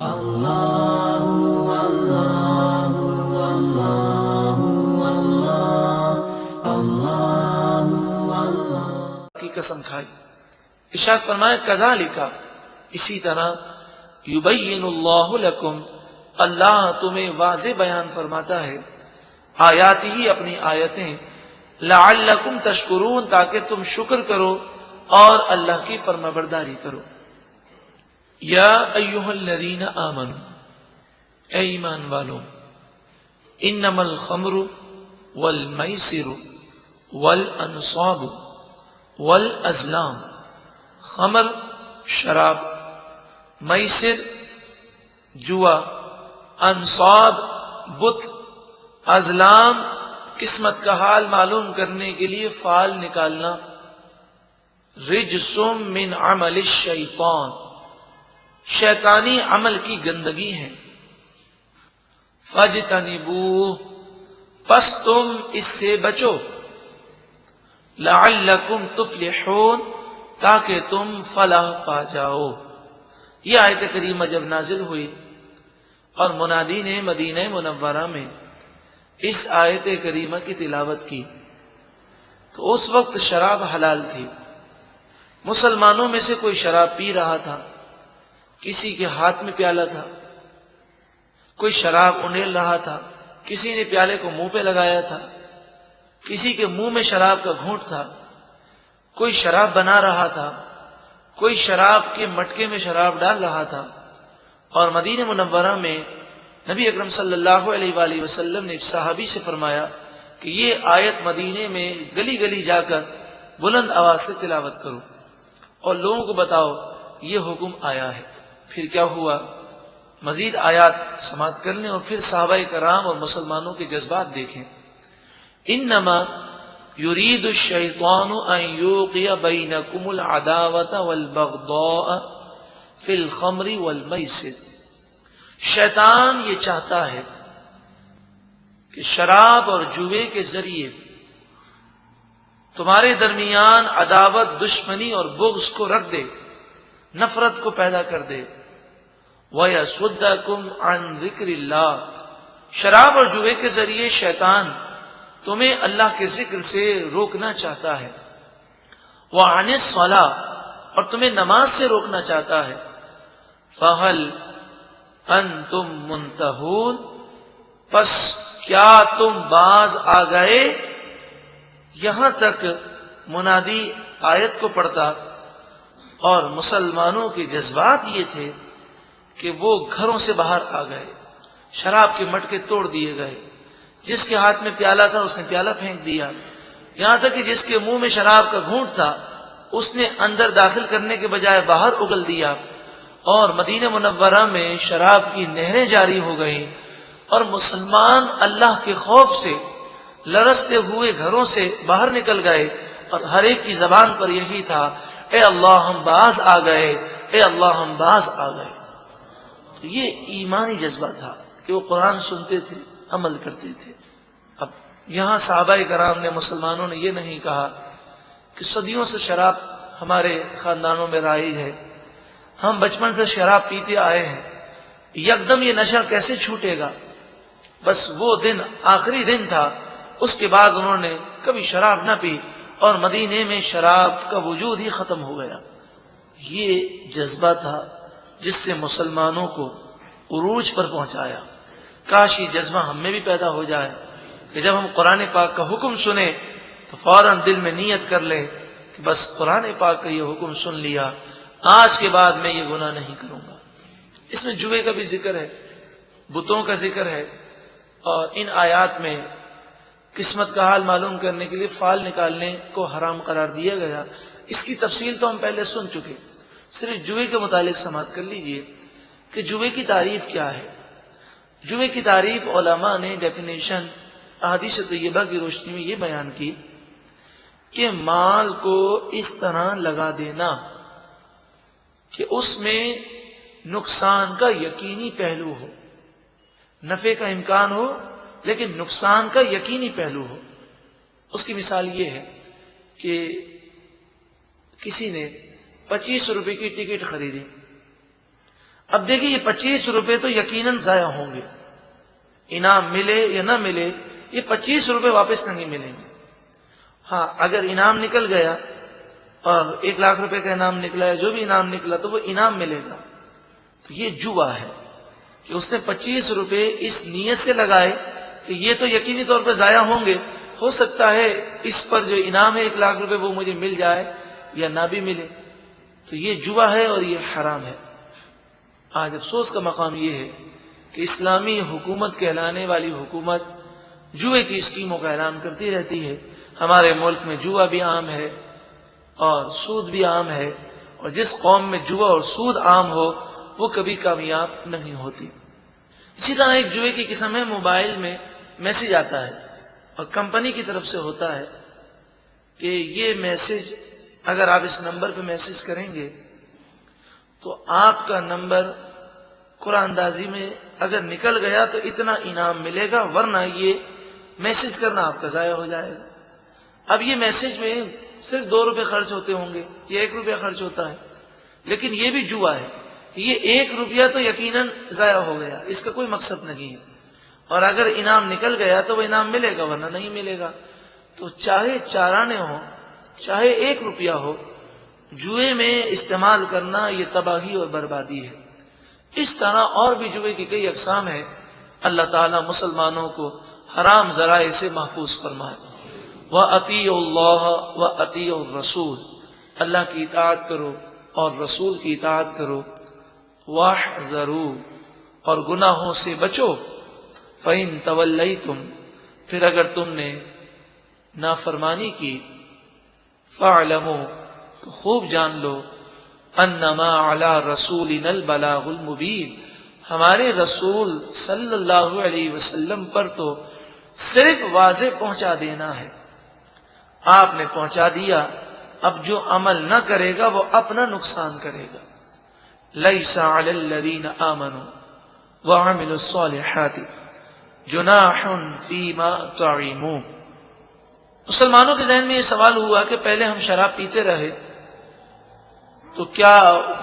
کی قسم کھائی. ارشاد فرمایا کذالک، اسی طرح یبین اللہ لکم، اللہ تمہیں واضح بیان فرماتا ہے آیات ہی، اپنی آیتیں، لعلکم تشکرون، تاکہ تم شکر کرو اور اللہ کی فرمانبرداری کرو. یا ایھا الذین آمنوا، اے ایمان والو، انما الخمر والمیسر والانصاب والازلام، خمر شراب، میسر جوا، انصاب بت، ازلام قسمت کا حال معلوم کرنے کے لیے فال نکالنا، رجس من عمل الشیطان، شیطانی عمل کی گندگی ہے. فاجتنبوہ، پس تم اس سے بچو، لعلکم تفلحون، تاکہ تم فلاح پا جاؤ. یہ آیت کریمہ جب نازل ہوئی اور منادی نے مدینہ منورہ میں اس آیت کریمہ کی تلاوت کی تو اس وقت شراب حلال تھی. مسلمانوں میں سے کوئی شراب پی رہا تھا، کسی کے ہاتھ میں پیالہ تھا، کوئی شراب انڈیل رہا تھا، کسی نے پیالے کو منہ پہ لگایا تھا، کسی کے منہ میں شراب کا گھونٹ تھا، کوئی شراب بنا رہا تھا، کوئی شراب کے مٹکے میں شراب ڈال رہا تھا. اور مدینہ منورہ میں نبی اکرم صلی اللہ علیہ وآلہ وسلم نے ایک صحابی سے فرمایا کہ یہ آیت مدینے میں گلی گلی جا کر بلند آواز سے تلاوت کرو اور لوگوں کو بتاؤ یہ حکم آیا ہے. پھر کیا ہوا، مزید آیات سماعت کر لیں اور پھر صحابہ کرام اور مسلمانوں کے جذبات دیکھیں. انما یرید الشیطان ان یوقع بینکم العداوۃ والبغضاء فی الخمر والمیسر، شیطان یہ چاہتا ہے کہ شراب اور جوے کے ذریعے تمہارے درمیان عداوت، دشمنی اور بغض کو رکھ دے، نفرت کو پیدا کر دے. وَيَصُدَّكُمْ عَنْ ذِكْرِ اللَّهِ، شراب اور جوے کے ذریعے شیطان تمہیں اللہ کے ذکر سے روکنا چاہتا ہے. وَعَنِ الصَّلَاةِ، اور تمہیں نماز سے روکنا چاہتا ہے. فَهَلْ أَنْتُمْ مُنْتَهُونَ، پس کیا تم باز آ گئے؟ یہاں تک منادی آیت کو پڑھتا اور مسلمانوں کے جذبات یہ تھے کہ وہ گھروں سے باہر آ گئے، شراب کے مٹکے توڑ دیے گئے، جس کے ہاتھ میں پیالہ تھا اس نے پیالہ پھینک دیا، یہاں تک کہ جس کے منہ میں شراب کا گھونٹ تھا اس نے اندر داخل کرنے کے بجائے باہر اگل دیا. اور مدینہ منورہ میں شراب کی نہریں جاری ہو گئیں اور مسلمان اللہ کے خوف سے لرزتے ہوئے گھروں سے باہر نکل گئے اور ہر ایک کی زبان پر یہی تھا، اے اللہ ہم باز آ گئے، اے اللہ ہم باز آ گئے. تو یہ ایمانی جذبہ تھا کہ وہ قرآن سنتے تھے، عمل کرتے تھے. اب یہاں صحابہ کرام نے، مسلمانوں نے یہ نہیں کہا کہ صدیوں سے شراب ہمارے خاندانوں میں رائج ہے، ہم بچپن سے شراب پیتے آئے ہیں، یکدم یہ نشہ کیسے چھوٹے گا. بس وہ دن آخری دن تھا، اس کے بعد انہوں نے کبھی شراب نہ پی اور مدینے میں شراب کا وجود ہی ختم ہو گیا. یہ جذبہ تھا جس سے مسلمانوں کو عروج پر پہنچایا. کاش یہ جذبہ ہم میں بھی پیدا ہو جائے کہ جب ہم قرآن پاک کا حکم سنیں تو فوراً دل میں نیت کر لیں کہ بس قرآن پاک کا یہ حکم سن لیا، آج کے بعد میں یہ گناہ نہیں کروں گا. اس میں جوے کا بھی ذکر ہے، بتوں کا ذکر ہے، اور ان آیات میں قسمت کا حال معلوم کرنے کے لیے فال نکالنے کو حرام قرار دیا گیا. اس کی تفصیل تو ہم پہلے سن چکے، صرف جوے کے متعلق سماعت کر لیجئے کہ جوے کی تعریف کیا ہے. جوے کی تعریف علماء نے ڈیفینیشن احادیث طیبہ کی روشنی میں یہ بیان کی کہ مال کو اس طرح لگا دینا کہ اس میں نقصان کا یقینی پہلو ہو، نفع کا امکان ہو لیکن نقصان کا یقینی پہلو ہو. اس کی مثال یہ ہے کہ کسی نے 25 روپے کی ٹکٹ خریدی، اب دیکھیں یہ 25 روپے تو یقیناً ضائع ہوں گے، انعام ملے یا نہ ملے یہ 25 روپے واپس نہیں ملیں گے۔ ہاں اگر انعام نکل گیا اور 1,00,000 روپے کا انعام نکلا ہے، جو بھی انعام نکلا تو وہ انعام ملے گا۔ تو یہ جوا ہے کہ اس نے 25 روپے اس نیت سے لگائے کہ یہ تو یقینی طور پہ ضائع ہوں گے، ہو سکتا ہے اس پر جو انعام ہے 1,00,000 روپے وہ مجھے مل جائے یا نہ بھی ملے، تو یہ جوا ہے اور یہ حرام ہے۔ آج افسوس کا مقام یہ ہے کہ اسلامی حکومت کہلانے والی حکومت جوئے کی اسکیموں کا اعلان کرتی رہتی ہے۔ ہمارے ملک میں جوا بھی عام ہے اور سود بھی عام ہے، اور جس قوم میں جوا اور سود عام ہو وہ کبھی کامیاب نہیں ہوتی۔ اسی طرح ایک جوئے کی قسم ہے، موبائل میں میسج آتا ہے اور کمپنی کی طرف سے ہوتا ہے کہ یہ میسج اگر آپ اس نمبر پہ میسج کریں گے تو آپ کا نمبر قرآن اندازی میں اگر نکل گیا تو اتنا انعام ملے گا، ورنہ یہ میسج کرنا آپ کا ضائع ہو جائے گا۔ اب یہ میسج میں صرف 2 روپے خرچ ہوتے ہوں گے یا 1 روپیہ خرچ ہوتا ہے، لیکن یہ بھی جوا ہے، یہ 1 روپیہ تو یقیناً ضائع ہو گیا، اس کا کوئی مقصد نہیں ہے، اور اگر انعام نکل گیا تو وہ انعام ملے گا ورنہ نہیں ملے گا۔ تو چاہے 4 آنے ہو چاہے 1 روپیہ ہو، جوئے میں استعمال کرنا یہ تباہی اور بربادی ہے۔ اس طرح اور بھی جوئے کی کئی اقسام ہیں۔ اللہ تعالیٰ مسلمانوں کو حرام ذرائع سے محفوظ فرمائے۔ وَأَطِيعُوا اللَّهَ وَأَطِيعُوا الرَّسُولَ، اللہ کی اطاعت کرو اور رسول کی اطاعت کرو۔ وَاحْذَرُوا، اور گناہوں سے بچو۔ فَإِن تَوَلَّيْتُمْ، پھر اگر تم نے نافرمانی کی، فَاعْلَمُوا، تو خوب جان لو، انما علی رسولنا البلاغ المبین، ہمارے رسول صلی اللہ علیہ وسلم پر تو صرف واضح پہنچا دینا ہے۔ آپ نے پہنچا دیا، اب جو عمل نہ کرے گا وہ اپنا نقصان کرے گا۔ لیس علی الذین آمنوا وعملوا الصالحات جناح فیما طعموا۔ مسلمانوں کے ذہن میں یہ سوال ہوا کہ پہلے ہم شراب پیتے رہے تو کیا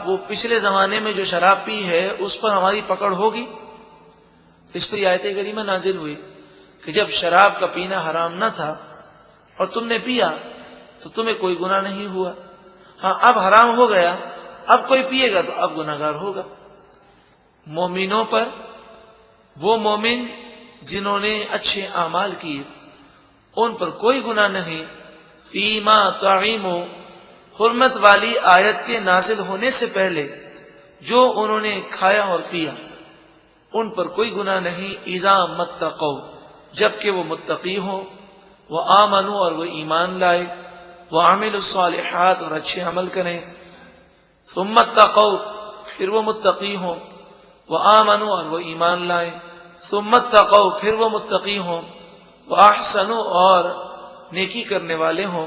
وہ پچھلے زمانے میں جو شراب پی ہے اس پر ہماری پکڑ ہوگی؟ اس پر آیت کریمہ نازل ہوئی کہ جب شراب کا پینا حرام نہ تھا اور تم نے پیا تو تمہیں کوئی گناہ نہیں ہوا، ہاں اب حرام ہو گیا، اب کوئی پیے گا تو اب گناہگار ہوگا۔ مومنوں پر، وہ مومن جنہوں نے اچھے اعمال کیے ان پر کوئی گناہ نہیں۔ فیما طعموا، حرمت والی آیت کے نازل ہونے سے پہلے جو انہوں نے کھایا اور پیا ان پر کوئی گناہ نہیں۔ اذا متقوا، جبکہ وہ متقی ہوں، وآمنوا، اور وہ ایمان لائے، وعملوا الصالحات، اور اچھے عمل کریں، ثم اتقوا، پھر وہ متقی ہوں، وآمنوا، اور وہ ایمان لائیں، ثم اتقوا، پھر وہ متقی ہوں، واحسنوا، اور نیکی کرنے والے ہوں،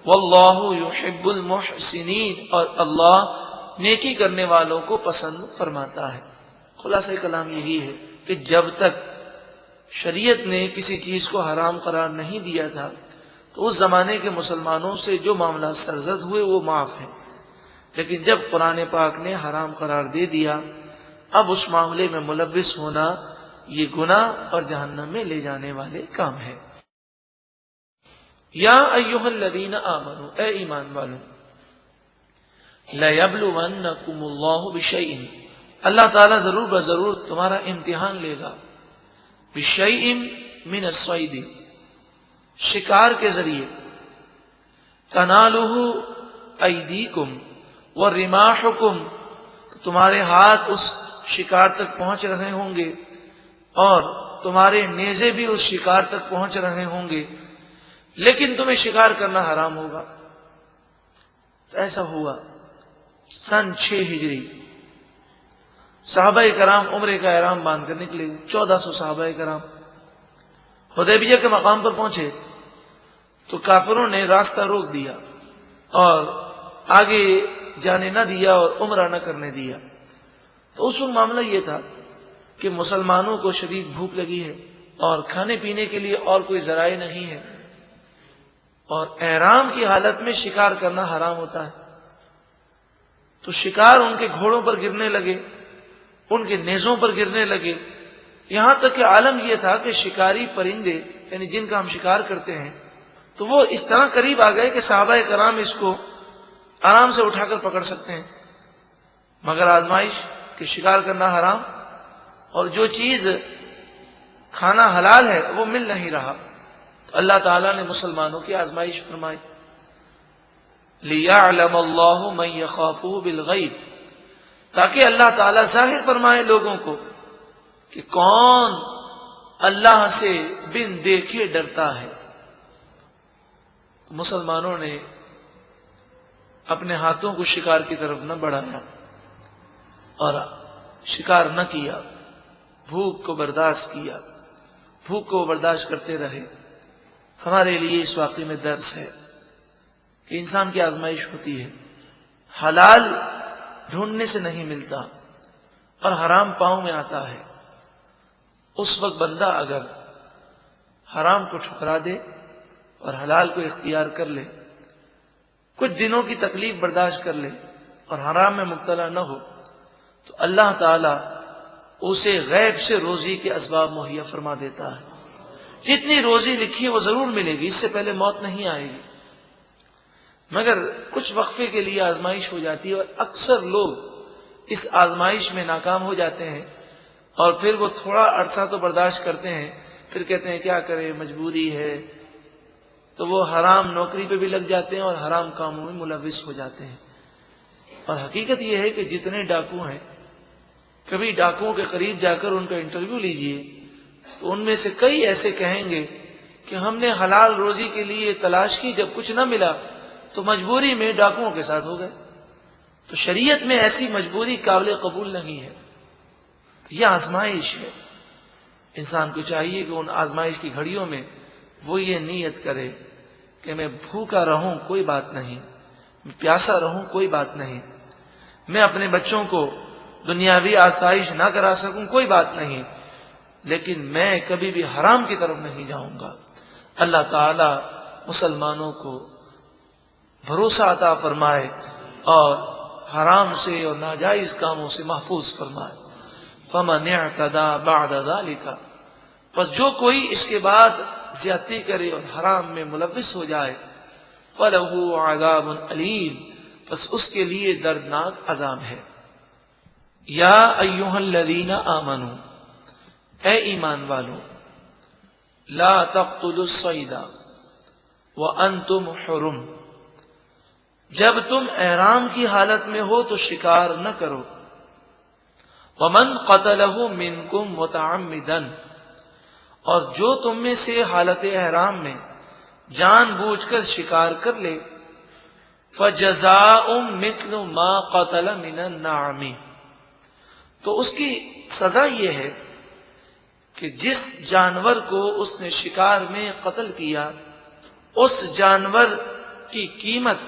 واللہ یحب المحسنین، اور اللہ نیکی کرنے والوں کو پسند فرماتا ہے۔ خلاصہ کلام یہی ہے کہ جب تک شریعت نے کسی چیز کو حرام قرار نہیں دیا تھا تو اس زمانے کے مسلمانوں سے جو معاملات سرزد ہوئے وہ معاف ہیں، لیکن جب قرآن پاک نے حرام قرار دے دیا اب اس معاملے میں ملوث ہونا یہ گناہ اور جہنم میں لے جانے والے کام ہے۔ یا ایھا الذین آمنوا، اے ایمان والو، لَيَبْلُوَنَّكُمُ اللَّهُ بِشَيْءٍ، اللہ تعالیٰ ضرور بضرور تمہارا امتحان لے گا، بِشَيْءٍ مِّنَ الصَّيْدِ، شکار کے ذریعے، تَنَالُهُ أَيْدِيكُمْ وَرِمَاحُكُمْ، تمہارے ہاتھ اس شکار تک پہنچ رہے ہوں گے اور تمہارے نیزے بھی اس شکار تک پہنچ رہے ہوں گے، لیکن تمہیں شکار کرنا حرام ہوگا۔ تو ایسا ہوا سن 6 ہجری، صحابہ کرام عمرے کا احرام باندھ کر نکلے، 1400 صحابہ کرام حدیبیہ کے مقام پر پہنچے تو کافروں نے راستہ روک دیا اور آگے جانے نہ دیا اور عمرہ نہ کرنے دیا۔ تو اس وقت معاملہ یہ تھا کہ مسلمانوں کو شدید بھوک لگی ہے اور کھانے پینے کے لیے اور کوئی ذرائع نہیں ہے، اور احرام کی حالت میں شکار کرنا حرام ہوتا ہے، تو شکار ان کے گھوڑوں پر گرنے لگے ان کے نیزوں پر گرنے لگے. یہاں تک کہ عالم یہ تھا کہ شکاری پرندے یعنی جن کا ہم شکار کرتے ہیں تو وہ اس طرح قریب آ گئے کہ صحابہ کرام اس کو آرام سے اٹھا کر پکڑ سکتے ہیں. مگر آزمائش کہ شکار کرنا حرام اور جو چیز کھانا حلال ہے وہ مل نہیں رہا. تو اللہ تعالیٰ نے مسلمانوں کی آزمائش فرمائی. لِيَعْلَمَ اللَّهُ مَن يَخَافُهُ بِالْغَيْبِ، تاکہ اللہ تعالیٰ ظاہر فرمائے لوگوں کو کہ کون اللہ سے بن دیکھے ڈرتا ہے. مسلمانوں نے اپنے ہاتھوں کو شکار کی طرف نہ بڑھایا اور شکار نہ کیا، بھوک کو برداشت کیا، بھوک کو برداشت کرتے رہے. ہمارے لیے اس واقعے میں درس ہے کہ انسان کی آزمائش ہوتی ہے، حلال ڈھونڈنے سے نہیں ملتا اور حرام پاؤں میں آتا ہے. اس وقت بندہ اگر حرام کو ٹھکرا دے اور حلال کو اختیار کر لے، کچھ دنوں کی تکلیف برداشت کر لے اور حرام میں مبتلا نہ ہو، تو اللہ تعالیٰ اسے غیب سے روزی کے اسباب مہیا فرما دیتا ہے. جتنی روزی لکھی ہے وہ ضرور ملے گی، اس سے پہلے موت نہیں آئے گی. مگر کچھ وقفے کے لیے آزمائش ہو جاتی ہے اور اکثر لوگ اس آزمائش میں ناکام ہو جاتے ہیں اور پھر وہ تھوڑا عرصہ تو برداشت کرتے ہیں، پھر کہتے ہیں کیا کریں مجبوری ہے، تو وہ حرام نوکری پہ بھی لگ جاتے ہیں اور حرام کاموں میں ملوث ہو جاتے ہیں. اور حقیقت یہ ہے کہ جتنے ڈاکو ہیں، کبھی ڈاکوؤں کے قریب جا کر ان کا انٹرویو لیجئے تو ان میں سے کئی ایسے کہیں گے کہ ہم نے حلال روزی کے لیے تلاش کی، جب کچھ نہ ملا تو مجبوری میں ڈاکوؤں کے ساتھ ہو گئے. تو شریعت میں ایسی مجبوری قابل قبول نہیں ہے. یہ آزمائش ہے. انسان کو چاہیے کہ ان آزمائش کی گھڑیوں میں وہ یہ نیت کرے کہ میں بھوکا رہوں کوئی بات نہیں، میں پیاسا رہوں کوئی بات نہیں، میں اپنے بچوں کو دنیاوی آسائش نہ کرا سکوں کوئی بات نہیں، لیکن میں کبھی بھی حرام کی طرف نہیں جاؤں گا. اللہ تعالی مسلمانوں کو بھروسہ عطا فرمائے اور حرام سے اور ناجائز کاموں سے محفوظ فرمائے. فَمَنِ اعْتَدَى بَعْدَ ذَلِكَ، بس جو کوئی اس کے بعد زیادتی کرے اور حرام میں ملوث ہو جائے، فَلَهُ عَذَابٌ أَلِيمٌ، بس اس کے لیے دردناک عذاب ہے. یا ایھا الذین آمنوا، اے ایمان والو، لا تقتلوا الصید وانتم حرم، جب تم احرام کی حالت میں ہو تو شکار نہ کرو. ومن قتلہ منکم متعمدا، اور جو تم میں سے حالت احرام میں جان بوجھ کر شکار کر لے، فجزاء مثل ما قتل من النعم، تو اس کی سزا یہ ہے کہ جس جانور کو اس نے شکار میں قتل کیا اس جانور کی قیمت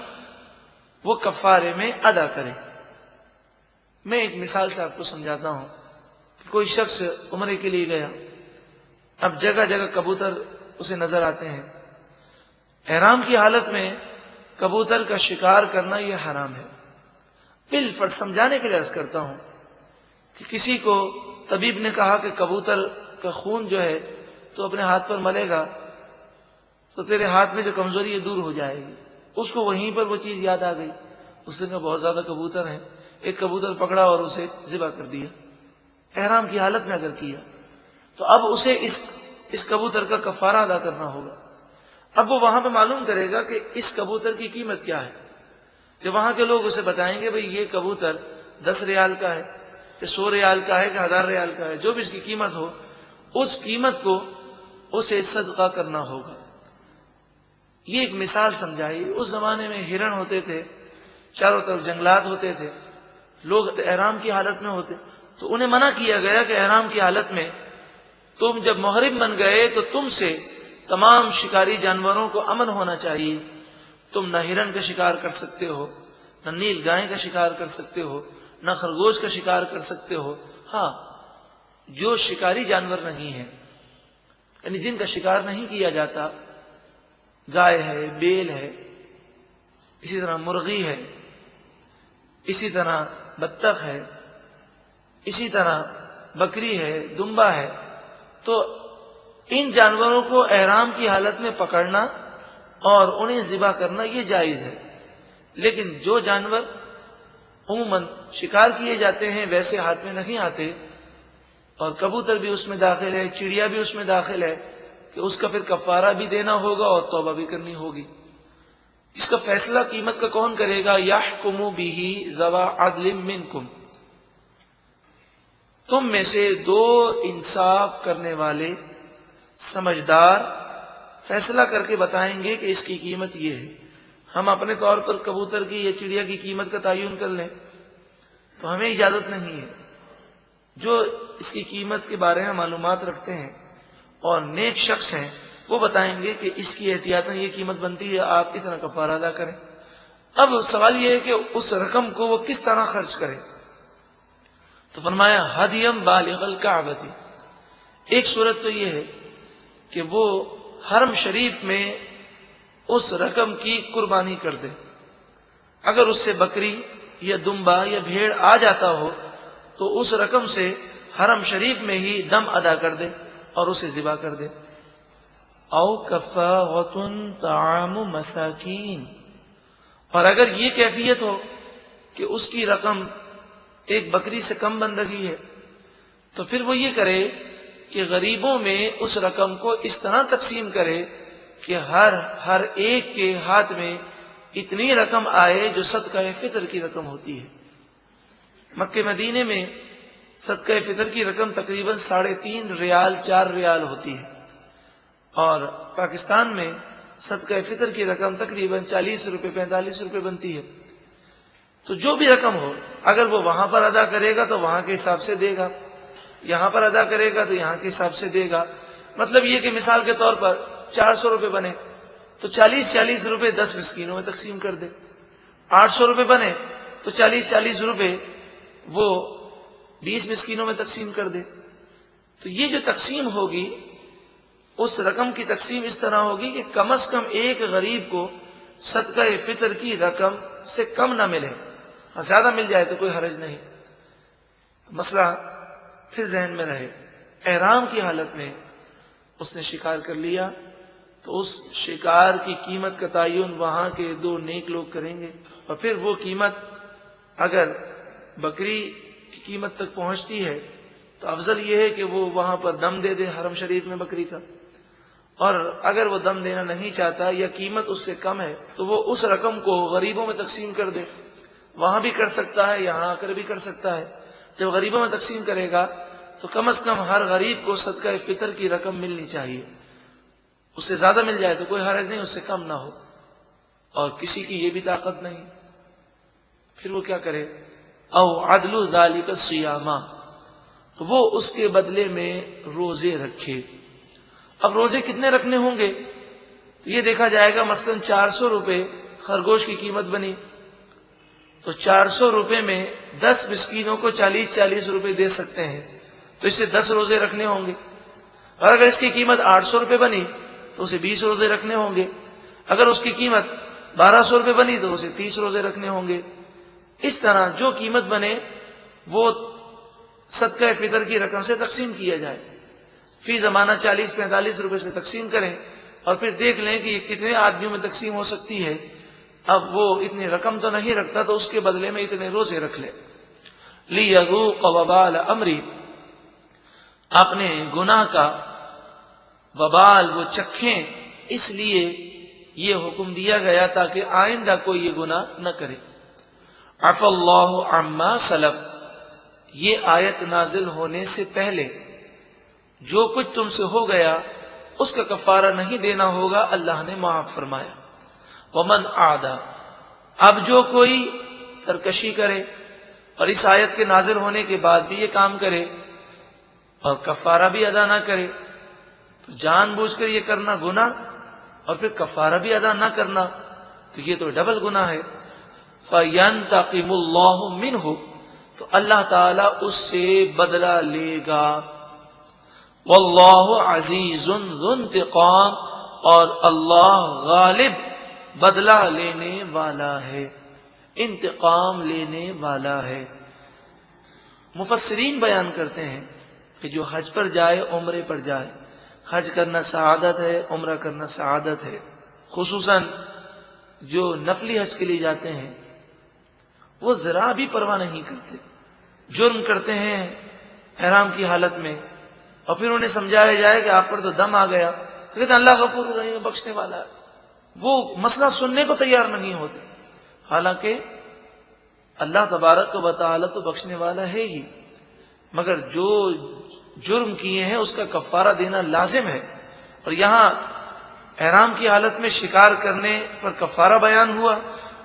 وہ کفارے میں ادا کرے. میں ایک مثال سے آپ کو سمجھاتا ہوں کہ کوئی شخص عمرے کے لیے گیا، اب جگہ جگہ کبوتر اسے نظر آتے ہیں. احرام کی حالت میں کبوتر کا شکار کرنا یہ حرام ہے. بالفرض سمجھانے کے لیے عرض کرتا ہوں کہ کسی کو طبیب نے کہا کہ کبوتر کا خون جو ہے تو اپنے ہاتھ پر ملے گا تو تیرے ہاتھ میں جو کمزوری ہے دور ہو جائے گی. اس کو وہیں پر وہ چیز یاد آ گئی. اس نے کہا بہت زیادہ کبوتر ہیں، ایک کبوتر پکڑا اور اسے ذبح کر دیا. احرام کی حالت میں اگر کیا تو اب اسے اس کبوتر کا کفارہ ادا کرنا ہوگا. اب وہ وہاں پہ معلوم کرے گا کہ اس کبوتر کی قیمت کیا ہے. جب وہاں کے لوگ اسے بتائیں گے بھئی یہ کبوتر 10 ریال کا ہے کہ 100 ریال کا ہے کہ 1000 ریال کا ہے، جو بھی اس کی قیمت ہو اس قیمت کو اسے صدقہ کرنا ہوگا. یہ ایک مثال سمجھائی. اس زمانے میں ہرن ہوتے تھے، چاروں طرف جنگلات ہوتے تھے، لوگ احرام کی حالت میں ہوتے، تو انہیں منع کیا گیا کہ احرام کی حالت میں تم جب محرم بن گئے تو تم سے تمام شکاری جانوروں کو امن ہونا چاہیے. تم نہ ہرن کا شکار کر سکتے ہو، نہ نیل گائے کا شکار کر سکتے ہو، نہ خرگوش کا شکار کر سکتے ہو. ہاں، جو شکاری جانور نہیں ہیں یعنی جن کا شکار نہیں کیا جاتا، گائے ہے، بیل ہے، اسی طرح مرغی ہے، اسی طرح بطخ ہے، اسی طرح بکری ہے، دمبا ہے، تو ان جانوروں کو احرام کی حالت میں پکڑنا اور انہیں ذبح کرنا یہ جائز ہے۔ لیکن جو جانور عموماً شکار کیے جاتے ہیں ویسے ہاتھ میں نہیں آتے، اور کبوتر بھی اس میں داخل ہے، چڑیا بھی اس میں داخل ہے، کہ اس کا پھر کفارہ بھی دینا ہوگا اور توبہ بھی کرنی ہوگی۔ اس کا فیصلہ قیمت کا کون کرے گا؟ یحکم بہ ذوی عدل منکم، تم میں سے دو انصاف کرنے والے سمجھدار فیصلہ کر کے بتائیں گے کہ اس کی قیمت یہ ہے۔ ہم اپنے طور پر کبوتر کی یا چڑیا کی قیمت کا تعین کر لیں تو ہمیں اجازت نہیں ہے۔ جو اس کی قیمت کے بارے میں معلومات رکھتے ہیں اور نیک شخص ہیں وہ بتائیں گے کہ اس کی احتیاطاً یہ قیمت بنتی ہے، آپ اتنا کفارہ ادا کریں۔ اب سوال یہ ہے کہ اس رقم کو وہ کس طرح خرچ کرے، تو فرمایا ہدیم بالغ الکعبۃ۔ ایک صورت تو یہ ہے کہ وہ حرم شریف میں اس رقم کی قربانی کر دے۔ اگر اس سے بکری یا دمبا یا بھیڑ آ جاتا ہو تو اس رقم سے حرم شریف میں ہی دم ادا کر دے اور اسے ذبح کر دے۔ او کفارۃ طعام مساکین، اور اگر یہ کیفیت ہو کہ اس کی رقم ایک بکری سے کم بن رہی ہے تو پھر وہ یہ کرے کہ غریبوں میں اس رقم کو اس طرح تقسیم کرے کہ ہر ایک کے ہاتھ میں اتنی رقم آئے جو صدقہ فطر کی رقم ہوتی ہے۔ مکہ مدینے میں صدقہ فطر کی رقم تقریباً 3.5 ریال 4 ریال ہوتی ہے، اور پاکستان میں صدقہ فطر کی رقم تقریباً 40 روپے 45 روپے بنتی ہے۔ تو جو بھی رقم ہو اگر وہ وہاں پر ادا کرے گا تو وہاں کے حساب سے دے گا، یہاں پر ادا کرے گا تو یہاں کے حساب سے دے گا۔ مطلب یہ کہ مثال کے طور پر 400 روپے بنے تو 40 روپے 10 مسکینوں میں تقسیم کر دے، 800 روپے بنے تو 40 روپے وہ 20 مسکینوں میں تقسیم کر دے۔ تو یہ جو تقسیم ہوگی اس رقم کی تقسیم اس طرح ہوگی کہ کم از کم ایک غریب کو صدقہ فطر کی رقم سے کم نہ ملے، زیادہ مل جائے تو کوئی حرج نہیں۔ مسئلہ پھر ذہن میں رہے، احرام کی حالت میں اس نے شکار کر لیا تو اس شکار کی قیمت کا تعین وہاں کے 2 نیک لوگ کریں گے، اور پھر وہ قیمت اگر بکری کی قیمت تک پہنچتی ہے تو افضل یہ ہے کہ وہ وہاں پر دم دے دے حرم شریف میں بکری کا، اور اگر وہ دم دینا نہیں چاہتا یا قیمت اس سے کم ہے تو وہ اس رقم کو غریبوں میں تقسیم کر دے۔ وہاں بھی کر سکتا ہے، یہاں آ کر بھی کر سکتا ہے۔ جب غریبوں میں تقسیم کرے گا تو کم از کم ہر غریب کو صدقہ فطر کی رقم ملنی چاہیے، اس سے زیادہ مل جائے تو کوئی حرج نہیں، اس سے کم نہ ہو، اور کسی کی یہ بھی طاقت نہیں۔ پھر وہ کیا کرے؟ او عدل ذالک الصیام، تو وہ اس کے بدلے میں روزے رکھے۔ اب روزے کتنے رکھنے ہوں گے تو یہ دیکھا جائے گا، مثلا 400 روپے خرگوش کی قیمت بنی تو 400 روپے میں 10 مسکینوں کو 40 روپے دے سکتے ہیں، تو اس سے 10 روزے رکھنے ہوں گے۔ اور اگر اس کی قیمت 800 روپے بنی تو اسے 20 روزے رکھنے ہوں گے، اگر اس کی قیمت 1200 روپے بنی تو اسے 30 روزے رکھنے ہوں گے۔ اس طرح جو قیمت بنے وہ صدقہ فطر کی رقم سے تقسیم کیا جائے، فی زمانہ 40-45 روپے سے تقسیم کریں، اور پھر دیکھ لیں کہ یہ کتنے آدمیوں میں تقسیم ہو سکتی ہے۔ اب وہ اتنی رقم تو نہیں رکھتا تو اس کے بدلے میں اتنے روزے رکھ لے۔ لِيَذُوقَ وَبَالَ أَمْرِهِ، اپنے گناہ کا وبال وہ چکھیں، اس لیے یہ حکم دیا گیا تاکہ آئندہ کوئی یہ گناہ نہ کرے۔ عفا اللہ عما سلف، یہ آیت نازل ہونے سے پہلے جو کچھ تم سے ہو گیا اس کا کفارہ نہیں دینا ہوگا، اللہ نے معاف فرمایا۔ ومن عادا، اب جو کوئی سرکشی کرے اور اس آیت کے نازل ہونے کے بعد بھی یہ کام کرے اور کفارہ بھی ادا نہ کرے، تو جان بوجھ کر یہ کرنا گناہ اور پھر کفارہ بھی ادا نہ کرنا، تو یہ تو ڈبل گناہ ہے۔ فَيَنْتَقِمُ اللَّهُ مِنْهُ، تو اللہ تعالیٰ اس سے بدلہ لے گا۔ وَاللَّهُ عَزِيزٌ ذُو انتقام، اور اللہ غالب بدلہ لینے والا ہے، انتقام لینے والا ہے۔ مفسرین بیان کرتے ہیں کہ جو حج پر جائے عمرے پر جائے، حج کرنا سعادت ہے، عمرہ کرنا سعادت ہے، خصوصاً جو نفلی حج کے لیے جاتے ہیں وہ ذرا بھی پرواہ نہیں کرتے، جرم کرتے ہیں احرام کی حالت میں اور پھر انہیں سمجھایا جائے کہ آپ پر تو دم آ گیا تو کہتے ہیں اللہ غفور رحیم بخشنے والا ہے، وہ مسئلہ سننے کو تیار نہیں ہوتے، حالانکہ اللہ تبارک و تعالی تو بخشنے والا ہے ہی، مگر جو جرم کیے ہیں اس کا کفارہ دینا لازم ہے۔ اور یہاں احرام کی حالت میں شکار کرنے پر کفارہ بیان ہوا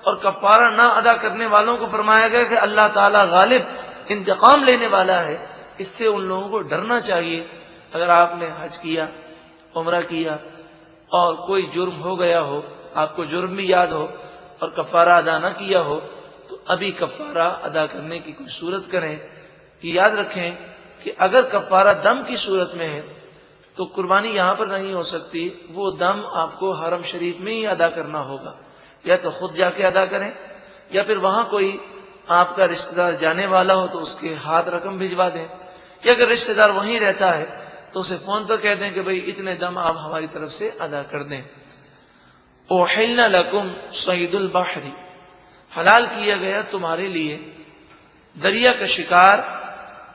اور کفارہ نہ ادا کرنے والوں کو فرمایا گیا کہ اللہ تعالی غالب انتقام لینے والا ہے، اس سے ان لوگوں کو ڈرنا چاہیے۔ اگر آپ نے حج کیا، عمرہ کیا اور کوئی جرم ہو گیا ہو، آپ کو جرم بھی یاد ہو اور کفارہ ادا نہ کیا ہو تو ابھی کفارہ ادا کرنے کی کوئی صورت کریں۔ یہ یاد رکھیں کہ اگر کفارہ دم کی صورت میں ہے تو قربانی یہاں پر نہیں ہو سکتی، وہ دم آپ کو حرم شریف میں ہی ادا کرنا ہوگا، یا تو خود جا کے ادا کریں یا پھر وہاں کوئی آپ کا رشتہ دار جانے والا ہو تو اس کے ہاتھ رقم بھجوا دیں، یا اگر رشتہ دار وہیں رہتا ہے تو اسے فون پر کہہ دیں کہ بھئی اتنے دم آپ ہماری طرف سے ادا کر دیں۔ احل لکم صید البحر، حلال کیا گیا تمہارے لیے دریا کا شکار،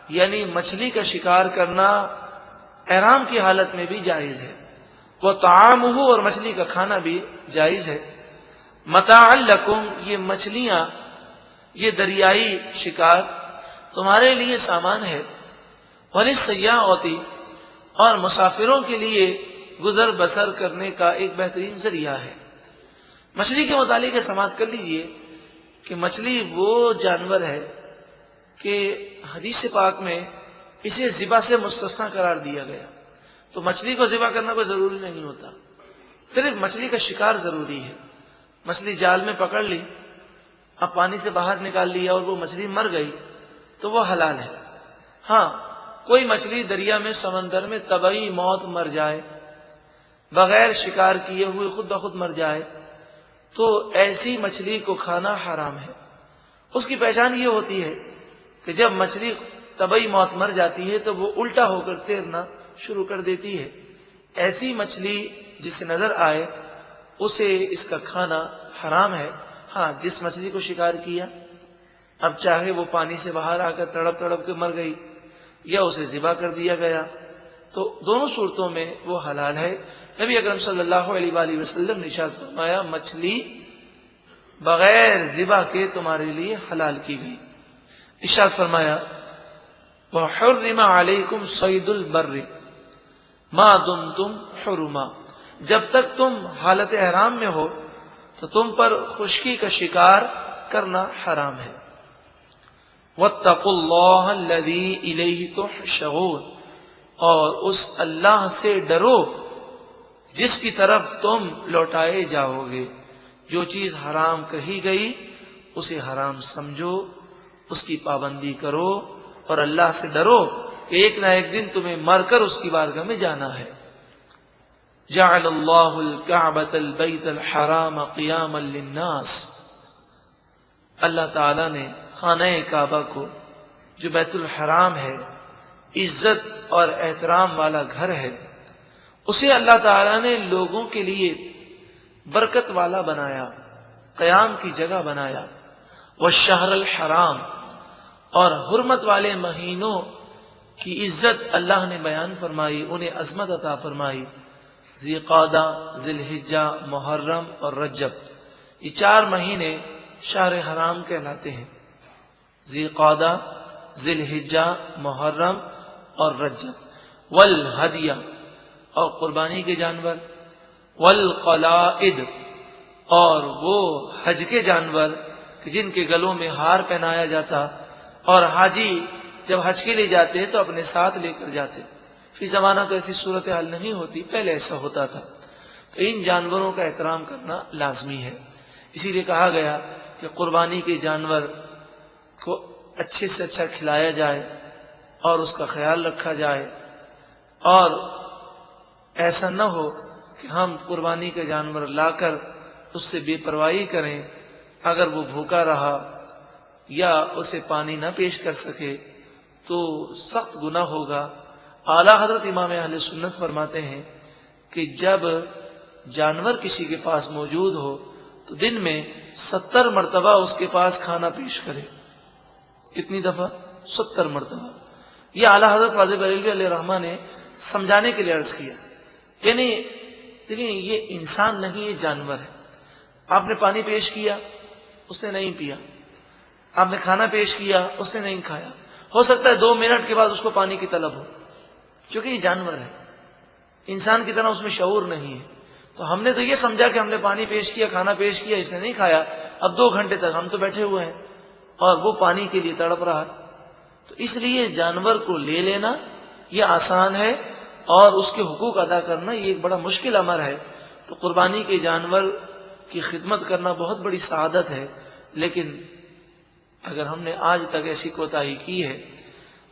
یعنی مچھلی کا شکار کرنا احرام کی حالت میں بھی جائز ہے، وہ طعامہ اور مچھلی کا کھانا بھی جائز ہے، متاعا لکم یہ مچھلیاں، یہ دریائی شکار تمہارے لیے سامان ہے، وللسیاحۃ اور مسافروں کے لیے گزر بسر کرنے کا ایک بہترین ذریعہ ہے۔ مچھلی کے متعلق یہ سماعت کر لیجئے کہ مچھلی وہ جانور ہے کہ حدیث پاک میں اسے ذبح سے مستثنیٰ قرار دیا گیا، تو مچھلی کو ذبح کرنا کوئی ضروری نہیں ہوتا، صرف مچھلی کا شکار ضروری ہے۔ مچھلی جال میں پکڑ لی، اب پانی سے باہر نکال لیا اور وہ مچھلی مر گئی تو وہ حلال ہے۔ ہاں، کوئی مچھلی دریا میں سمندر میں طبعی موت مر جائے، بغیر شکار کیے ہوئے خود بخود مر جائے تو ایسی مچھلی کو کھانا حرام ہے۔ اس کی پہچان یہ ہوتی ہے کہ جب مچھلی طبعی موت مر جاتی ہے تو وہ الٹا ہو کر تیرنا شروع کر دیتی ہے۔ ایسی مچھلی جسے نظر آئے اسے اس کا کھانا حرام ہے۔ ہاں، جس مچھلی کو شکار کیا، اب چاہے وہ پانی سے باہر آ کر تڑپ تڑپ کے مر گئی یا اسے ذبح کر دیا گیا، تو دونوں صورتوں میں وہ حلال ہے۔ نبی اکرم صلی اللہ علیہ وآلہ وسلم نے ارشاد فرمایا مچھلی بغیر ذبح کے تمہارے لیے حلال کی گئی۔ ارشاد فرمایا وَحُرِّمَ عَلَيْكُمْ صَيْدُ الْبَرِّ مَا دُمْتُمْ حُرُمًا، جب تک تم حالت احرام میں ہو تو تم پر خشکی کا شکار کرنا حرام ہے۔ وَاتَّقُوا اللَّهَ الَّذِي إِلَيْهِ تُحْشَرُونَ، اور اس اللہ سے ڈرو جس کی طرف تم لوٹائے جاؤ گے۔ جو چیز حرام کہی گئی اسے حرام سمجھو، اس کی پابندی کرو اور اللہ سے ڈرو کہ ایک نہ ایک دن تمہیں مر کر اس کی بارگاہ میں جانا ہے۔ جعل اللہ الکعبۃ البیت الحرام قیاما للناس، اللہ تعالیٰ نے خانہ کعبہ کو جو بیت الحرام ہے، عزت اور احترام والا گھر ہے، اسے اللہ تعالیٰ نے لوگوں کے لیے برکت والا بنایا، قیام کی جگہ بنایا۔ والشہر الحرام، اور حرمت والے مہینوں کی عزت اللہ نے بیان فرمائی، انہیں عظمت عطا فرمائی۔ ذی قعدہ، ذی الحجہ، محرم اور رجب، یہ 4 مہینے شہر حرام کہلاتے ہیں۔ ذی قعدہ، ذی الحجہ، محرم اور رجب۔ والہدیہ، اور قربانی کے جانور۔ والقلائد، اور وہ حج کے جانور کہ جن کے گلوں میں ہار پہنایا جاتا، اور حاجی جب حج کے لیے جاتے تو اپنے ساتھ لے کر جاتے۔ فی زمانہ تو ایسی صورتحال نہیں ہوتی، پہلے ایسا ہوتا تھا، تو ان جانوروں کا احترام کرنا لازمی ہے۔ اسی لیے کہا گیا کہ قربانی کے جانور کو اچھے سے اچھا کھلایا جائے اور اس کا خیال رکھا جائے، اور ایسا نہ ہو کہ ہم قربانی کا جانور لا کر اس سے بے پرواہی کریں، اگر وہ بھوکا رہا یا اسے پانی نہ پیش کر سکے تو سخت گناہ ہوگا۔ اعلیٰ حضرت امام اہل سنت فرماتے ہیں کہ جب جانور کسی کے پاس موجود ہو تو دن میں 70 مرتبہ اس کے پاس کھانا پیش کرے۔ کتنی دفعہ؟ 70 مرتبہ۔ یہ اعلیٰ حضرت فاضل بریلوی علیہ رحمہ نے سمجھانے کے لیے عرض کیا، یعنی دیکھیں یہ انسان نہیں، یہ جانور ہے۔ آپ نے پانی پیش کیا، اس نے نہیں پیا، آپ نے کھانا پیش کیا، اس نے نہیں کھایا، ہو سکتا ہے 2 منٹ کے بعد اس کو پانی کی طلب ہو، چونکہ یہ جانور ہے، انسان کی طرح اس میں شعور نہیں ہے۔ تو ہم نے تو یہ سمجھا کہ ہم نے پانی پیش کیا، کھانا پیش کیا، اس نے نہیں کھایا، اب 2 گھنٹے تک ہم تو بیٹھے ہوئے ہیں اور وہ پانی کے لیے تڑپ رہا ہے۔ تو اس لیے جانور کو لے لینا یہ آسان ہے، اور اس کے حقوق ادا کرنا یہ ایک بڑا مشکل امر ہے۔ تو قربانی کے جانور کی خدمت کرنا بہت بڑی سعادت ہے، لیکن اگر ہم نے آج تک ایسی کوتاہی کی ہے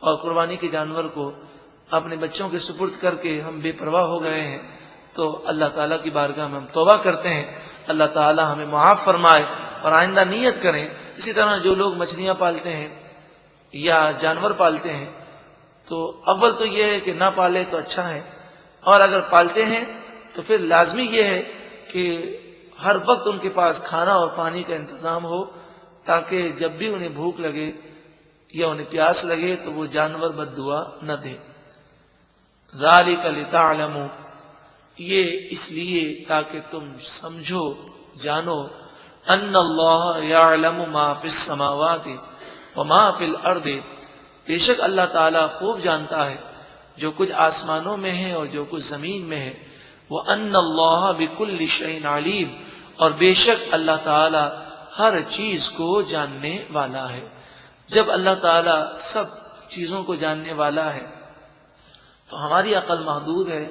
اور قربانی کے جانور کو اپنے بچوں کے سپرد کر کے ہم بے پرواہ ہو گئے ہیں، تو اللہ تعالیٰ کی بارگاہ میں ہم توبہ کرتے ہیں، اللہ تعالیٰ ہمیں معاف فرمائے اور آئندہ نیت کریں۔ اسی طرح جو لوگ مچھلیاں پالتے ہیں یا جانور پالتے ہیں، تو اول تو یہ ہے کہ نہ پالے تو اچھا ہے، اور اگر پالتے ہیں تو پھر لازمی یہ ہے کہ ہر وقت ان کے پاس کھانا اور پانی کا انتظام ہو، تاکہ جب بھی انہیں بھوک لگے یا انہیں پیاس لگے تو وہ جانور بد دعا نہ دے۔ ذالک لتعلموا، یہ اس لیے تاکہ تم سمجھو، جانو، ان اللہ یعلم ما فی السماوات وما فی الارض، بے شک اللہ تعالیٰ خوب جانتا ہے جو کچھ آسمانوں میں ہے اور جو کچھ زمین میں ہے۔ وَأَنَّ اللَّهَ بِكُلِّ شَيْءٍ عَلِيمٌ، اور بے شک اللہ تعالیٰ ہر چیز کو جاننے والا ہے۔ جب اللہ تعالیٰ سب چیزوں کو جاننے والا ہے تو ہماری عقل محدود ہے،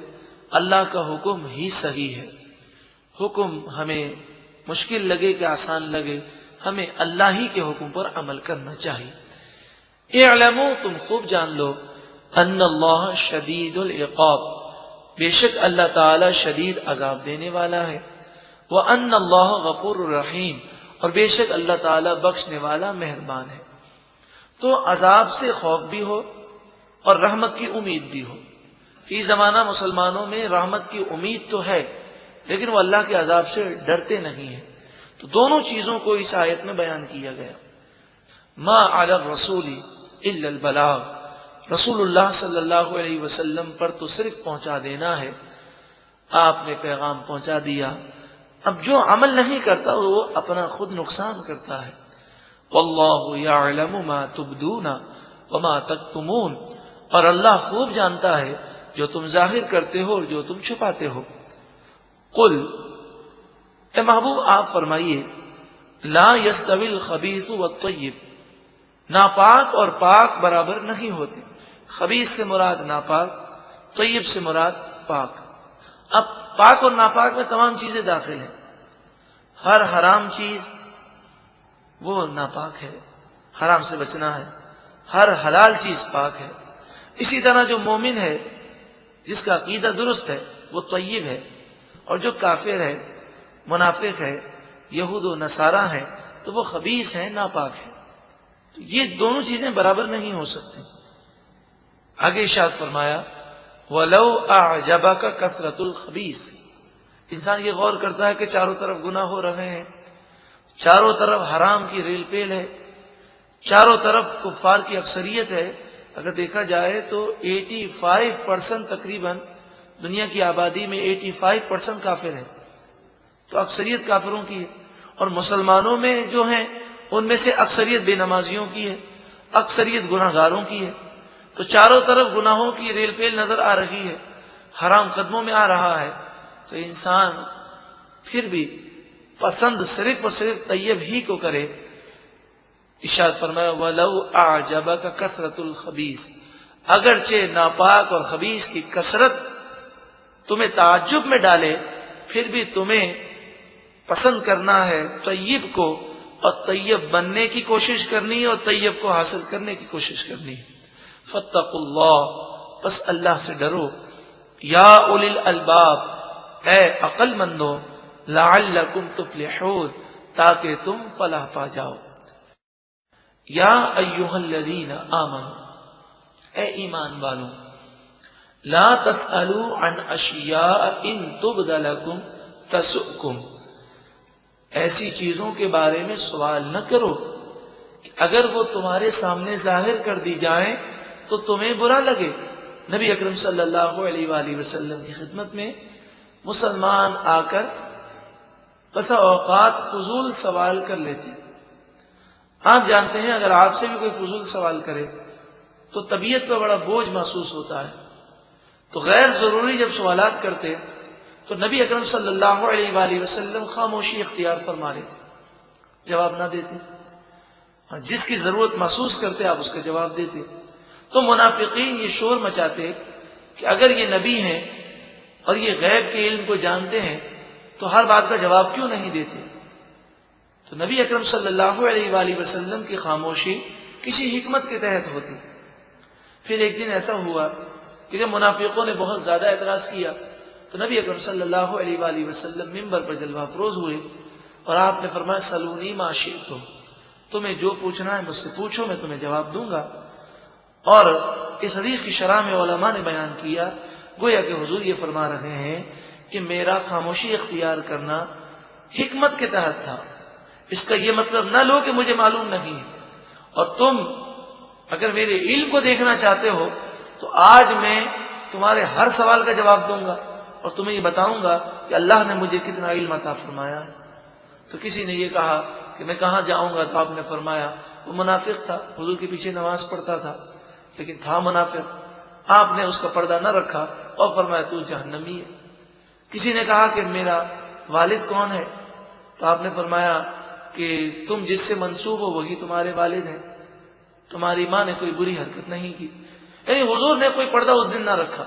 اللہ کا حکم ہی صحیح ہے۔ حکم ہمیں مشکل لگے کہ آسان لگے، ہمیں اللہ ہی کے حکم پر عمل کرنا چاہیے۔ اعلموا، تم خوب جان لو، ان اللہ شدید العقاب، بے شک اللہ تعالی شدید عذاب دینے والا ہے۔ وان اللہ غفور الرحیم، اور بے شک اللہ تعالی بخشنے والا مہربان ہے۔ تو عذاب سے خوف بھی ہو اور رحمت کی امید بھی ہو۔ فی زمانہ مسلمانوں میں رحمت کی امید تو ہے، لیکن وہ اللہ کے عذاب سے ڈرتے نہیں ہیں۔ تو دونوں چیزوں کو اس آیت میں بیان کیا گیا۔ ما علی الرسول الا البلاغ، رسول اللہ صلی اللہ علیہ وسلم پر تو صرف پہنچا دینا ہے، آپ نے پیغام پہنچا دیا۔ اب جو عمل نہیں کرتا وہ اپنا خود نقصان کرتا ہے۔ واللہ یعلم ما تبدون وما تکتمون، اور اللہ خوب جانتا ہے جو تم ظاہر کرتے ہو اور جو تم چھپاتے ہو۔ قل، اے محبوب آپ فرمائیے، لا یستوی الخبیث والطیب، ناپاک اور پاک برابر نہیں ہوتے۔ خبیث سے مراد ناپاک، طیب سے مراد پاک۔ اب پاک اور ناپاک میں تمام چیزیں داخل ہیں۔ ہر حرام چیز وہ ناپاک ہے، حرام سے بچنا ہے۔ ہر حلال چیز پاک ہے۔ اسی طرح جو مومن ہے، جس کا عقیدہ درست ہے، وہ طیب ہے، اور جو کافر ہے، منافق ہے، یہود و نصارہ ہے، تو وہ خبیث ہے، ناپاک ہے۔ تو یہ دونوں چیزیں برابر نہیں ہو سکتی۔ آگے ارشاد فرمایا وَلَوْ أَعْجَبَكَ كَثْرَةُ الْخَبِيثِ، انسان یہ غور کرتا ہے کہ چاروں طرف گناہ ہو رہے ہیں، چاروں طرف حرام کی ریل پیل ہے، چاروں طرف کفار کی اکثریت ہے۔ اگر دیکھا جائے تو 85% تقریباً دنیا کی آبادی میں 85% کافر ہے، تو اکثریت کافروں کی ہے۔ اور مسلمانوں میں جو ہیں ان میں سے اکثریت بے نمازیوں کی ہے، اکثریت گناہ گاروں کی ہے۔ تو چاروں طرف گناہوں کی ریل پیل نظر آ رہی ہے، حرام قدموں میں آ رہا ہے، تو انسان پھر بھی پسند صرف اور صرف طیب ہی کو کرے۔ ارشاد فرمایا وَلَوْ أَعْجَبَكَ كَثْرَةُ الْخَبِيثِ، اگرچہ ناپاک اور خبیث کی کثرت تمہیں تعجب میں ڈالے، پھر بھی تمہیں پسند کرنا ہے طیب کو، اور طیب بننے کی کوشش کرنی ہے اور طیب کو حاصل کرنے کی کوشش کرنی ہے۔ فَاتَّقُوا اللَّهَ، بس اللہ سے ڈرو، یا اولی الالباب، اے عقل مندو، لعلکم تفلحون، تاکہ تم فلاح پا جاؤ۔ یا ایھا الذین آمنوا، اے ایمان والوں، لا تسألوا عن اشیاء ان تبد لکم تسؤکم، ایسی چیزوں کے بارے میں سوال نہ کرو کہ اگر وہ تمہارے سامنے ظاہر کر دی جائیں تو تمہیں برا لگے۔ نبی اکرم صلی اللہ علیہ وآلہ وسلم کی خدمت میں مسلمان آ کر بسا اوقات فضول سوال کر لیتے ہیں۔ آپ جانتے ہیں اگر آپ سے بھی کوئی فضول سوال کرے تو طبیعت پہ بڑا بوجھ محسوس ہوتا ہے، تو غیر ضروری جب سوالات کرتے تو نبی اکرم صلی اللہ علیہ وآلہ وسلم خاموشی اختیار فرما لیتے، جواب نہ دیتے۔ جس کی ضرورت محسوس کرتے آپ اس کا جواب دیتے۔ تو منافقین یہ شور مچاتے کہ اگر یہ نبی ہیں اور یہ غیب کے علم کو جانتے ہیں تو ہر بات کا جواب کیوں نہیں دیتے؟ تو نبی اکرم صلی اللہ علیہ وآلہ وسلم کی خاموشی کسی حکمت کے تحت ہوتی۔ پھر ایک دن ایسا ہوا کہ جب منافقوں نے بہت زیادہ اعتراض کیا تو نبی اکرم صلی اللہ علیہ وآلہ وسلم منبر پر جلوہ افروز ہوئے اور آپ نے فرمایا سلونی ما شئتم، تمہیں جو پوچھنا ہے مجھ سے پوچھو، میں تمہیں جواب دوں گا۔ اور اس حدیث کی شرح میں علماء نے بیان کیا، گویا کہ حضور یہ فرما رہے ہیں کہ میرا خاموشی اختیار کرنا حکمت کے تحت تھا، اس کا یہ مطلب نہ لو کہ مجھے معلوم نہیں، اور تم اگر میرے علم کو دیکھنا چاہتے ہو تو آج میں تمہارے ہر سوال کا جواب دوں گا اور تمہیں یہ بتاؤں گا کہ اللہ نے مجھے کتنا علم عطا فرمایا ہے۔ تو کسی نے یہ کہا کہ میں کہاں جاؤں گا، تو آپ نے فرمایا، وہ منافق تھا، حضور کے پیچھے نماز پڑھتا تھا لیکن تھا منافق، آپ نے اس کا پردہ نہ رکھا اور فرمایا تو جہنمی ہے۔ کسی نے کہا کہ میرا والد کون ہے، تو آپ نے فرمایا کہ تم جس سے منسوب ہو وہی تمہارے والد ہیں، تمہاری ماں نے کوئی بری حرکت نہیں کی۔ یعنی حضور نے کوئی پردہ اس دن نہ رکھا۔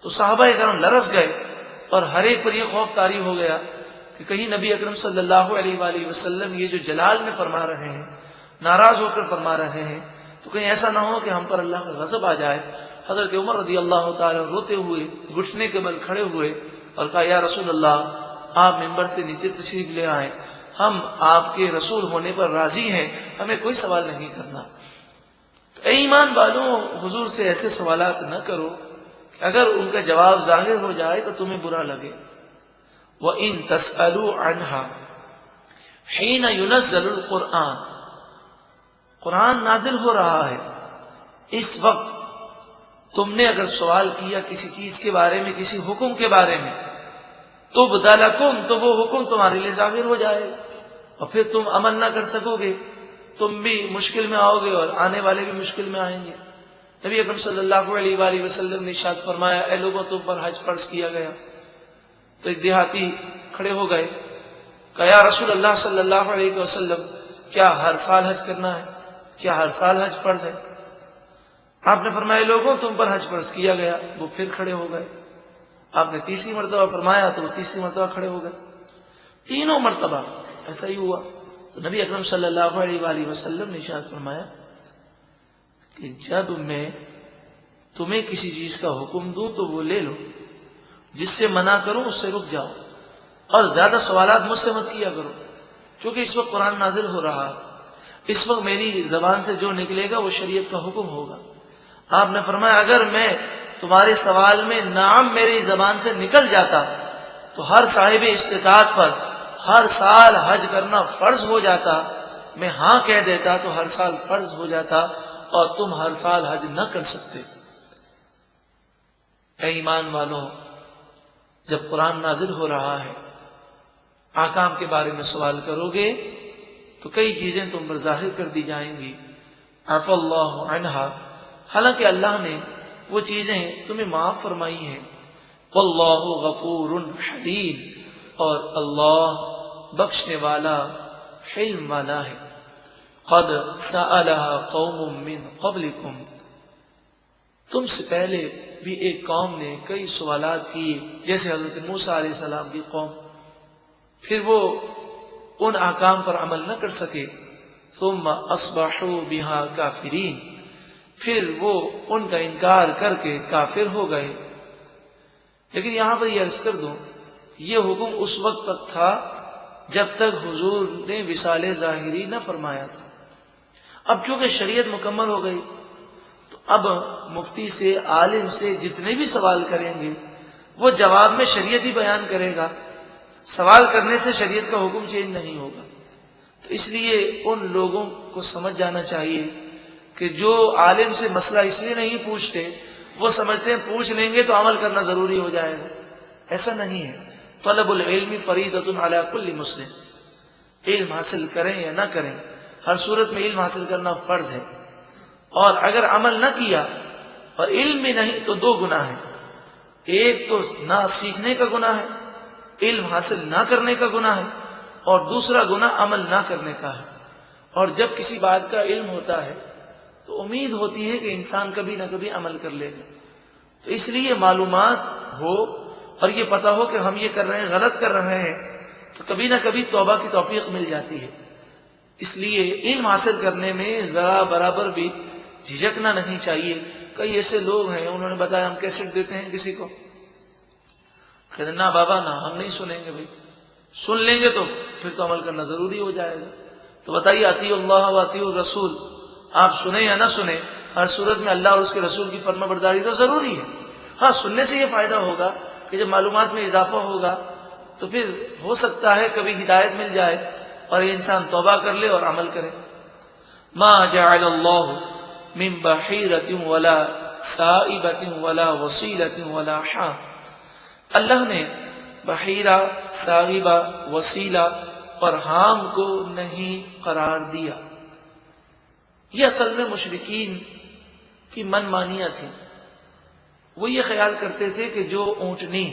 تو صحابہ کرام لرز گئے اور ہر ایک پر یہ خوف طاری ہو گیا کہ کہیں نبی اکرم صلی اللہ علیہ وآلہ وسلم یہ جو جلال میں فرما رہے ہیں، ناراض ہو کر فرما رہے ہیں، تو کہیں ایسا نہ ہو کہ ہم پر اللہ کا غضب آ جائے۔ حضرت عمر رضی اللہ تعالیٰ روتے ہوئے گھٹنے کے بل کھڑے ہوئے اور کہا یا رسول اللہ، آپ منبر سے نیچے تشریف لے آئیں، ہم آپ کے رسول ہونے پر راضی ہیں، ہمیں کوئی سوال نہیں کرنا۔ تو اے ایمان والوں، حضور سے ایسے سوالات نہ کرو کہ اگر ان کا جواب ظاہر ہو جائے تو تمہیں برا لگے۔ وَإِن تَسْأَلُوا عَنْهَا حِينَ يُنَزَّلُ الْقُرْآنِ، قرآن نازل ہو رہا ہے، اس وقت تم نے اگر سوال کیا کسی چیز کے بارے میں، کسی حکم کے بارے میں، تُبْدَ لَكُمْ، تو وہ حکم تمہارے لیے ظاہر ہو جائے اور پھر تم عمل نہ کر سکو گے، تم بھی مشکل میں آؤ گے اور آنے والے بھی مشکل میں آئیں گے۔ نبی اکرم صلی اللہ علیہ وآلہ وسلم نے ارشاد فرمایا اے لوگوں، تم پر حج فرض کیا گیا۔ تو ایک دیہاتی کھڑے ہو گئے، کہا یا رسول اللہ صلی اللہ علیہ وسلم، کیا ہر سال حج کرنا ہے؟ کیا ہر سال حج فرض ہے؟ آپ نے فرمایا لوگوں، تم پر حج فرض کیا گیا۔ وہ پھر کھڑے ہو گئے۔ آپ نے تیسری مرتبہ فرمایا تو وہ تیسری مرتبہ کھڑے ہو گئے۔ تینوں مرتبہ ایسا ہی ہوا۔ تو نبی اکرم صلی اللہ علیہ وآلہ وسلم نے ارشاد فرمایا کہ جب میں تمہیں کسی چیز کا حکم دوں تو وہ لے لو، جس سے منع کروں اس سے رک جاؤ، اور زیادہ سوالات مجھ سے مت کیا کرو، کیونکہ اس وقت قرآن نازل ہو رہا ہے، اس وقت میری زبان سے جو نکلے گا وہ شریعت کا حکم ہوگا۔ آپ نے فرمایا اگر میں تمہارے سوال میں نعم میری زبان سے نکل جاتا تو ہر صاحب استطاعت پر ہر سال حج کرنا فرض ہو جاتا، میں ہاں کہہ دیتا تو ہر سال فرض ہو جاتا اور تم ہر سال حج نہ کر سکتے۔ اے ایمان والوں، جب قرآن نازل ہو رہا ہے، احکام کے بارے میں سوال کرو گے تو کئی چیزیں تم پر ظاہر کر دی جائیں گی۔ عفا اللہ عنہا، حالانکہ اللہ نے وہ چیزیں تمہیں معاف فرمائی ہیں۔ واللہ غفور حلیم، اور اللہ بخشنے والا، حلم والا ہے۔ قد سألها قوم من قبلکم، تم سے پہلے بھی ایک قوم نے کئی سوالات کیے، جیسے حضرت موسیٰ علیہ السلام کی قوم، پھر وہ ان احکام پر عمل نہ کر سکے۔ ثم اصبحوا بها کافرین، پھر وہ ان کا انکار کر کے کافر ہو گئے۔ لیکن یہاں پر یہ عرض کر دوں، یہ حکم اس وقت تک تھا جب تک حضور نے وصال ظاہری نہ فرمایا تھا۔ اب چونکہ شریعت مکمل ہو گئی تو اب مفتی سے، عالم سے جتنے بھی سوال کریں گے وہ جواب میں شریعت ہی بیان کرے گا، سوال کرنے سے شریعت کا حکم چینج نہیں ہوگا۔ تو اس لیے ان لوگوں کو سمجھ جانا چاہیے کہ جو عالم سے مسئلہ اس لیے نہیں پوچھتے، وہ سمجھتے ہیں پوچھ لیں گے تو عمل کرنا ضروری ہو جائے گا۔ ایسا نہیں ہے۔ طلب العلم فریضۃ علی کل مسلم، علم حاصل کریں یا نہ کریں، ہر صورت میں علم حاصل کرنا فرض ہے۔ اور اگر عمل نہ کیا اور علم بھی نہیں تو دو گناہ ہیں، ایک تو نہ سیکھنے کا گناہ ہے، علم حاصل نہ کرنے کا گناہ ہے، اور دوسرا گناہ عمل نہ کرنے کا ہے۔ اور جب کسی بات کا علم ہوتا ہے تو امید ہوتی ہے کہ انسان کبھی نہ کبھی عمل کر لے گا۔ تو اس لیے معلومات ہو اور یہ پتا ہو کہ ہم یہ کر رہے ہیں، غلط کر رہے ہیں، تو کبھی نہ کبھی توبہ کی توفیق مل جاتی ہے۔ اس لیے علم حاصل کرنے میں ذرا برابر بھی جھجکنا نہیں چاہیے۔ کئی ایسے لوگ ہیں، انہوں نے بتایا ہم کیسٹ دیتے ہیں کسی کو، کہتے ہیں نہ بابا نہ، ہم نہیں سنیں گے۔ بھائی سن لیں گے تو پھر تو عمل کرنا ضروری ہو جائے گا۔ تو بتائیے اطیعوا اللہ و اطیعوا الرسول، آپ سنیں یا نہ سنیں، ہر صورت میں اللہ اور اس کے رسول کی فرما برداری تو ضروری ہے۔ ہاں سننے سے یہ فائدہ ہوگا کہ جب معلومات میں اضافہ ہوگا تو پھر ہو سکتا ہے کبھی ہدایت مل جائے اور یہ انسان توبہ کر لے اور عمل کرے۔ ما جعل اللہ من بحیرۃ ولا سائبۃ ولا وصیلۃ ولا حام، اللہ نے بحیرہ، سائبہ، وسیلہ اور حام کو نہیں قرار دیا۔ یہ اصل میں مشرکین کی من مانیاں تھیں۔ وہ یہ خیال کرتے تھے کہ جو اونٹنی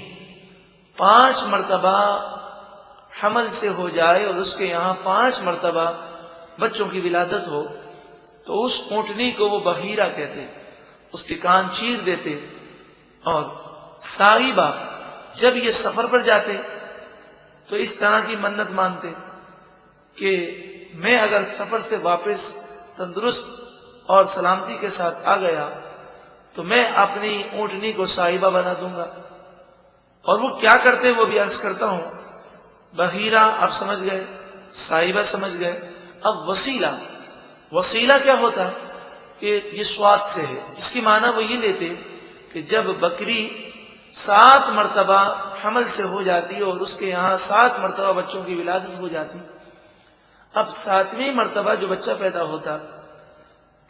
5 مرتبہ حمل سے ہو جائے اور اس کے یہاں 5 مرتبہ بچوں کی ولادت ہو تو اس اونٹنی کو وہ بحیرہ کہتے، اس کے کان چیر دیتے۔ اور سائبہ، جب یہ سفر پر جاتے تو اس طرح کی منت مانتے کہ میں اگر سفر سے واپس تندرست اور سلامتی کے ساتھ آ گیا تو میں اپنی اونٹنی کو سائبہ بنا دوں گا۔ اور وہ کیا کرتے وہ بھی عرض کرتا ہوں۔ بحیرہ آپ سمجھ گئے، سائبہ سمجھ گئے، اب وسیلہ، وسیلہ کیا ہوتا ہے کہ یہ سواد سے ہے۔ اس کی معنی وہ یہ لیتے کہ جب بکری 7 مرتبہ حمل سے ہو جاتی اور اس کے یہاں 7 مرتبہ بچوں کی ولادت ہو جاتی، اب 7ویں مرتبہ جو بچہ پیدا ہوتا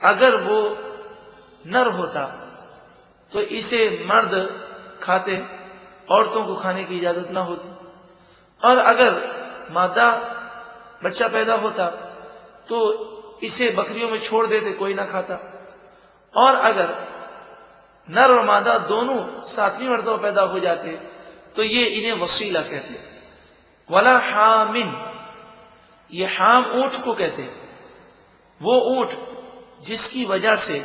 اگر وہ نر ہوتا تو اسے مرد کھاتے، عورتوں کو کھانے کی اجازت نہ ہوتی۔ اور اگر مادہ بچہ پیدا ہوتا تو اسے بکریوں میں چھوڑ دیتے، کوئی نہ کھاتا۔ اور اگر نر اور مادہ دونوں 7ویں مرتبہ پیدا ہو جاتے تو یہ انہیں وسیلہ کہتے۔ ولا حامن، یہ حام اونٹ کو کہتے، وہ اونٹ جس کی وجہ سے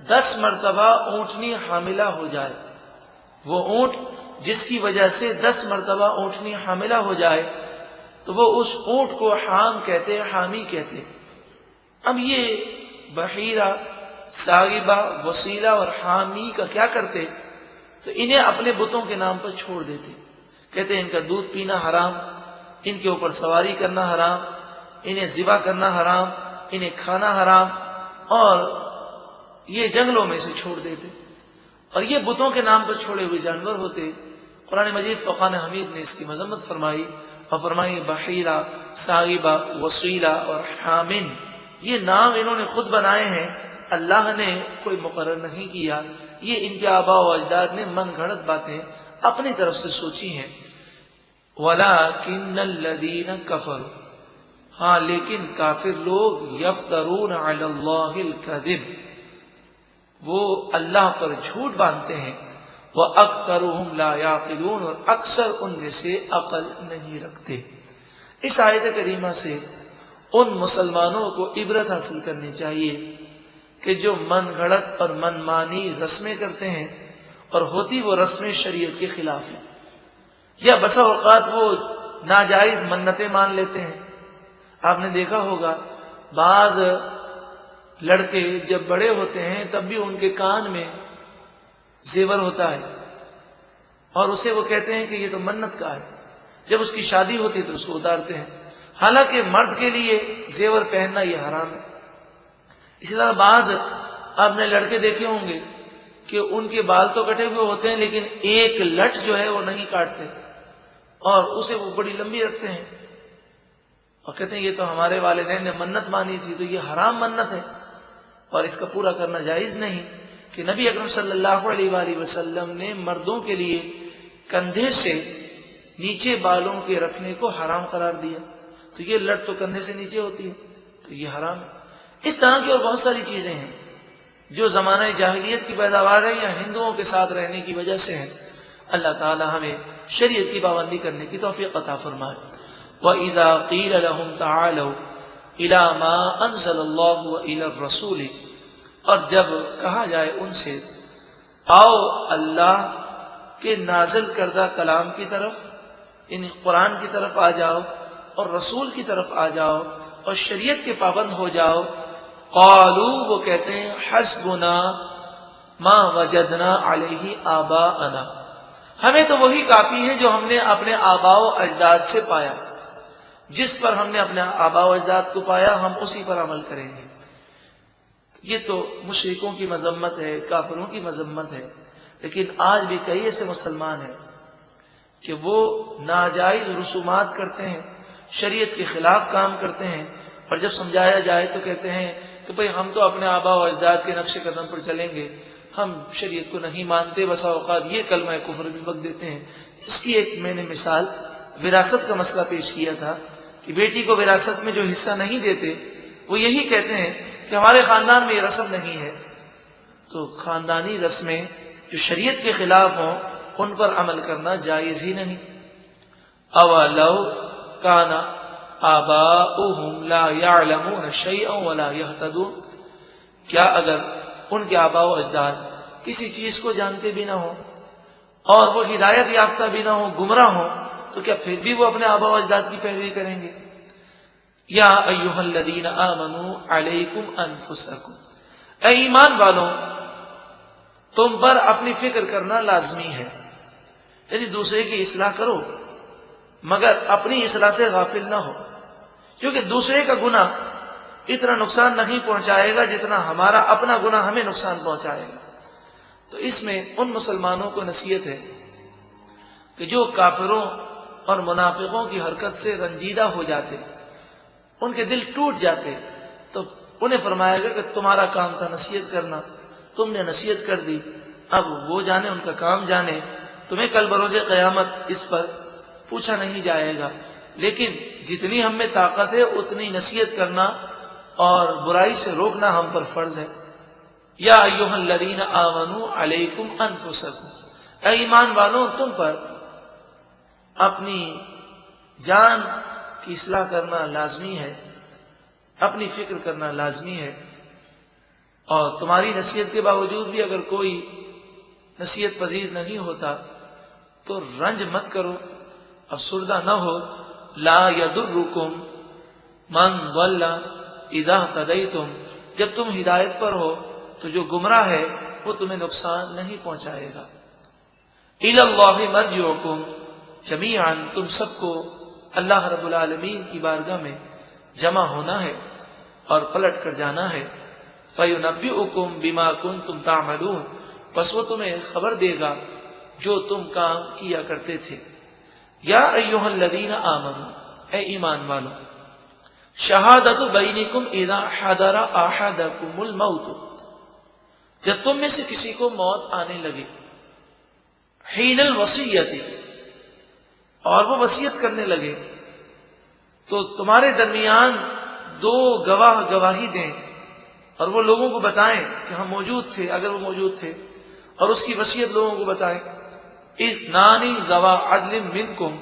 10 مرتبہ اونٹنی حاملہ ہو جائے، وہ اونٹ جس کی وجہ سے 10 مرتبہ اونٹنی حاملہ ہو جائے تو وہ اس اونٹ کو حام کہتے، حامی کہتے۔ اب یہ بحیرہ، سائبہ، وسیلہ اور حامی کا کیا کرتے؟ تو انہیں اپنے بتوں کے نام پر چھوڑ دیتے، کہتے ان کا دودھ پینا حرام، ان کے اوپر سواری کرنا حرام، انہیں ذبح کرنا حرام، انہیں کھانا حرام، اور یہ جنگلوں میں سے چھوڑ دیتے۔ اور یہ بتوں کے نام پر چھوڑے ہوئے جانور ہوتے۔ قرآن مجید فقان حمید نے اس کی مذمت فرمائی اور فرمائی بحیرہ، سائبہ، وسیلہ اور حامن، یہ نام انہوں نے خود بنائے ہیں، اللہ نے کوئی مقرر نہیں کیا، یہ ان کے آباء و اجداد نے من گھڑت باتیں اپنی طرف سے سوچی ہیں۔ وَلَٰكِنَّ الَّذِينَ كَفَرُوا، ہاں لیکن کافر لوگ، یفترون علی اللہ الکذب، وہ اللہ پر جھوٹ باندھتے ہیں، وَأَكْثَرُهُمْ لَا يَعْقِلُونَ، اور اکثر ان میں سے عقل نہیں رکھتے۔ اس آیت کریمہ سے ان مسلمانوں کو عبرت حاصل کرنی چاہیے کہ جو من گھڑت اور من مانی رسمیں کرتے ہیں اور ہوتی وہ رسمیں شریعت کے خلاف ہیں، یا بسا اوقات وہ ناجائز منتیں مان لیتے ہیں۔ آپ نے دیکھا ہوگا بعض لڑکے جب بڑے ہوتے ہیں تب بھی ان کے کان میں زیور ہوتا ہے اور اسے وہ کہتے ہیں کہ یہ تو منت کا ہے، جب اس کی شادی ہوتی تو اس کو اتارتے ہیں، حالانکہ مرد کے لیے زیور پہننا یہ حرام ہے۔ اسی طرح بعض آپ نے لڑکے دیکھے ہوں گے کہ ان کے بال تو کٹے ہوئے ہوتے ہیں لیکن ایک لٹ جو ہے وہ نہیں کاٹتے اور اسے وہ بڑی لمبی رکھتے ہیں اور کہتے ہیں یہ تو ہمارے والدین نے منت مانی تھی، تو یہ حرام منت ہے اور اس کا پورا کرنا جائز نہیں کہ نبی اکرم صلی اللہ علیہ وآلہ وسلم نے مردوں کے لیے کندھے سے نیچے بالوں کے رکھنے کو حرام قرار دیا، تو یہ لٹ تو کندھے سے نیچے ہوتی ہے تو یہ حرام ہے۔ اس طرح کی اور بہت ساری چیزیں ہیں جو زمانہ جاہلیت کی پیداوار ہے یا ہندوؤں کے ساتھ رہنے کی وجہ سے ہے۔ اللہ تعالی ہمیں شریعت کی پابندی کرنے کی توفیق عطا فرمائے۔ وَإِذَا قِيلَ لَهُمْ تَعَالَوْا إِلَى مَا أَنزَلَ اللَّهُ وَإِلَى الرَّسُولِ، اور جب کہا جائے ان سے آؤ اللہ کے نازل کردہ کلام کی طرف، یعنی قرآن کی طرف آ جاؤ اور رسول کی طرف آ جاؤ اور شریعت کے پابند ہو جاؤ، قالوا وہ کہتے ہیں حسبنا ما وجدنا علیہ آباءنا، ہمیں تو وہی کافی ہے جو ہم نے اپنے آباء و اجداد سے پایا، جس پر ہم نے اپنے آباء و اجداد کو پایا ہم اسی پر عمل کریں گے۔ یہ تو مشرکوں کی مذمت ہے، کافروں کی مذمت ہے، لیکن آج بھی کئی ایسے مسلمان ہیں کہ وہ ناجائز رسومات کرتے ہیں، شریعت کے خلاف کام کرتے ہیں، اور جب سمجھایا جائے تو کہتے ہیں کہ بھئی ہم تو اپنے آباء و اجداد کے نقش قدم پر چلیں گے، ہم شریعت کو نہیں مانتے، بسا اوقات یہ کلمہ کفر بھی بک دیتے ہیں۔ اس کی ایک میں نے مثال وراثت کا مسئلہ پیش کیا تھا کہ بیٹی کو وراثت میں جو حصہ نہیں دیتے وہ یہی کہتے ہیں کہ ہمارے خاندان میں یہ رسم نہیں ہے، تو خاندانی رسمیں جو شریعت کے خلاف ہوں ان پر عمل کرنا جائز ہی نہیں۔ اولو کان آباؤہم لا یعلمون شیئا ولا یہتدون، کیا اگر ان کے آباء و اجداد کسی چیز کو جانتے بھی نہ ہوں اور وہ ہدایت یافتہ بھی نہ ہوں، گمراہ ہوں، تو کیا پھر بھی وہ اپنے آباء و اجداد کی پیروی کریں گے؟ یا ایھا الذین آمنوا علیکم انفسکم، اے ایمان والوں تم پر اپنی فکر کرنا لازمی ہے، یعنی دوسرے کی اصلاح کرو مگر اپنی اصلاح سے غافل نہ ہو، کیونکہ دوسرے کا گناہ اتنا نقصان نہیں پہنچائے گا جتنا ہمارا اپنا گناہ ہمیں نقصان پہنچائے گا۔ تو اس میں ان مسلمانوں کو نصیحت ہے کہ جو کافروں اور منافقوں کی حرکت سے رنجیدہ ہو جاتے، ان کے دل ٹوٹ جاتے، تو انہیں فرمایا گیا کہ تمہارا کام تھا نصیحت کرنا، تم نے نصیحت کر دی، اب وہ جانے، ان کا کام جانے، تمہیں کل بروز قیامت اس پر پوچھا نہیں جائے گا، لیکن جتنی ہم میں طاقت ہے اتنی نصیحت کرنا اور برائی سے روکنا ہم پر فرض ہے۔ یا ایھا الذین آمنوا علیکم انفسکم، اے ایمان والوں تم پر اپنی جان کی اصلاح کرنا لازمی ہے، اپنی فکر کرنا لازمی ہے، اور تمہاری نصیحت کے باوجود بھی اگر کوئی نصیحت پذیر نہیں ہوتا تو رنج مت کرو، افسردہ نہ ہو۔ لا یضرکم من ضل اذا اہتدیتم، جب تم ہدایت پر ہو تو جو گمراہ ہے وہ تمہیں نقصان نہیں پہنچائے گا۔ الی اللہ مرجعکم جمیعا، تم سب کو اللہ رب العالمین کی بارگاہ میں جمع ہونا ہے اور پلٹ کر جانا ہے۔ فَيُنَبِّئُكُم بِمَا كُنتُمْ تَعْمَلُونَ، پس وہ تمہیں خبر دے گا جو تم کام کیا کرتے تھے۔ یا ایھا الذین آمنوا، اے ایمان والو، شہادت بینکم اذا حضر احدکم الموت، جب تم میں سے کسی کو موت آنے لگے، حین الوصیت، اور وہ وصیت کرنے لگے، تو تمہارے درمیان دو گواہ گواہی دیں اور وہ لوگوں کو بتائیں کہ ہم موجود تھے، اگر وہ موجود تھے، اور اس کی وصیت لوگوں کو بتائیں۔ اثنان ذوا عدل منکم،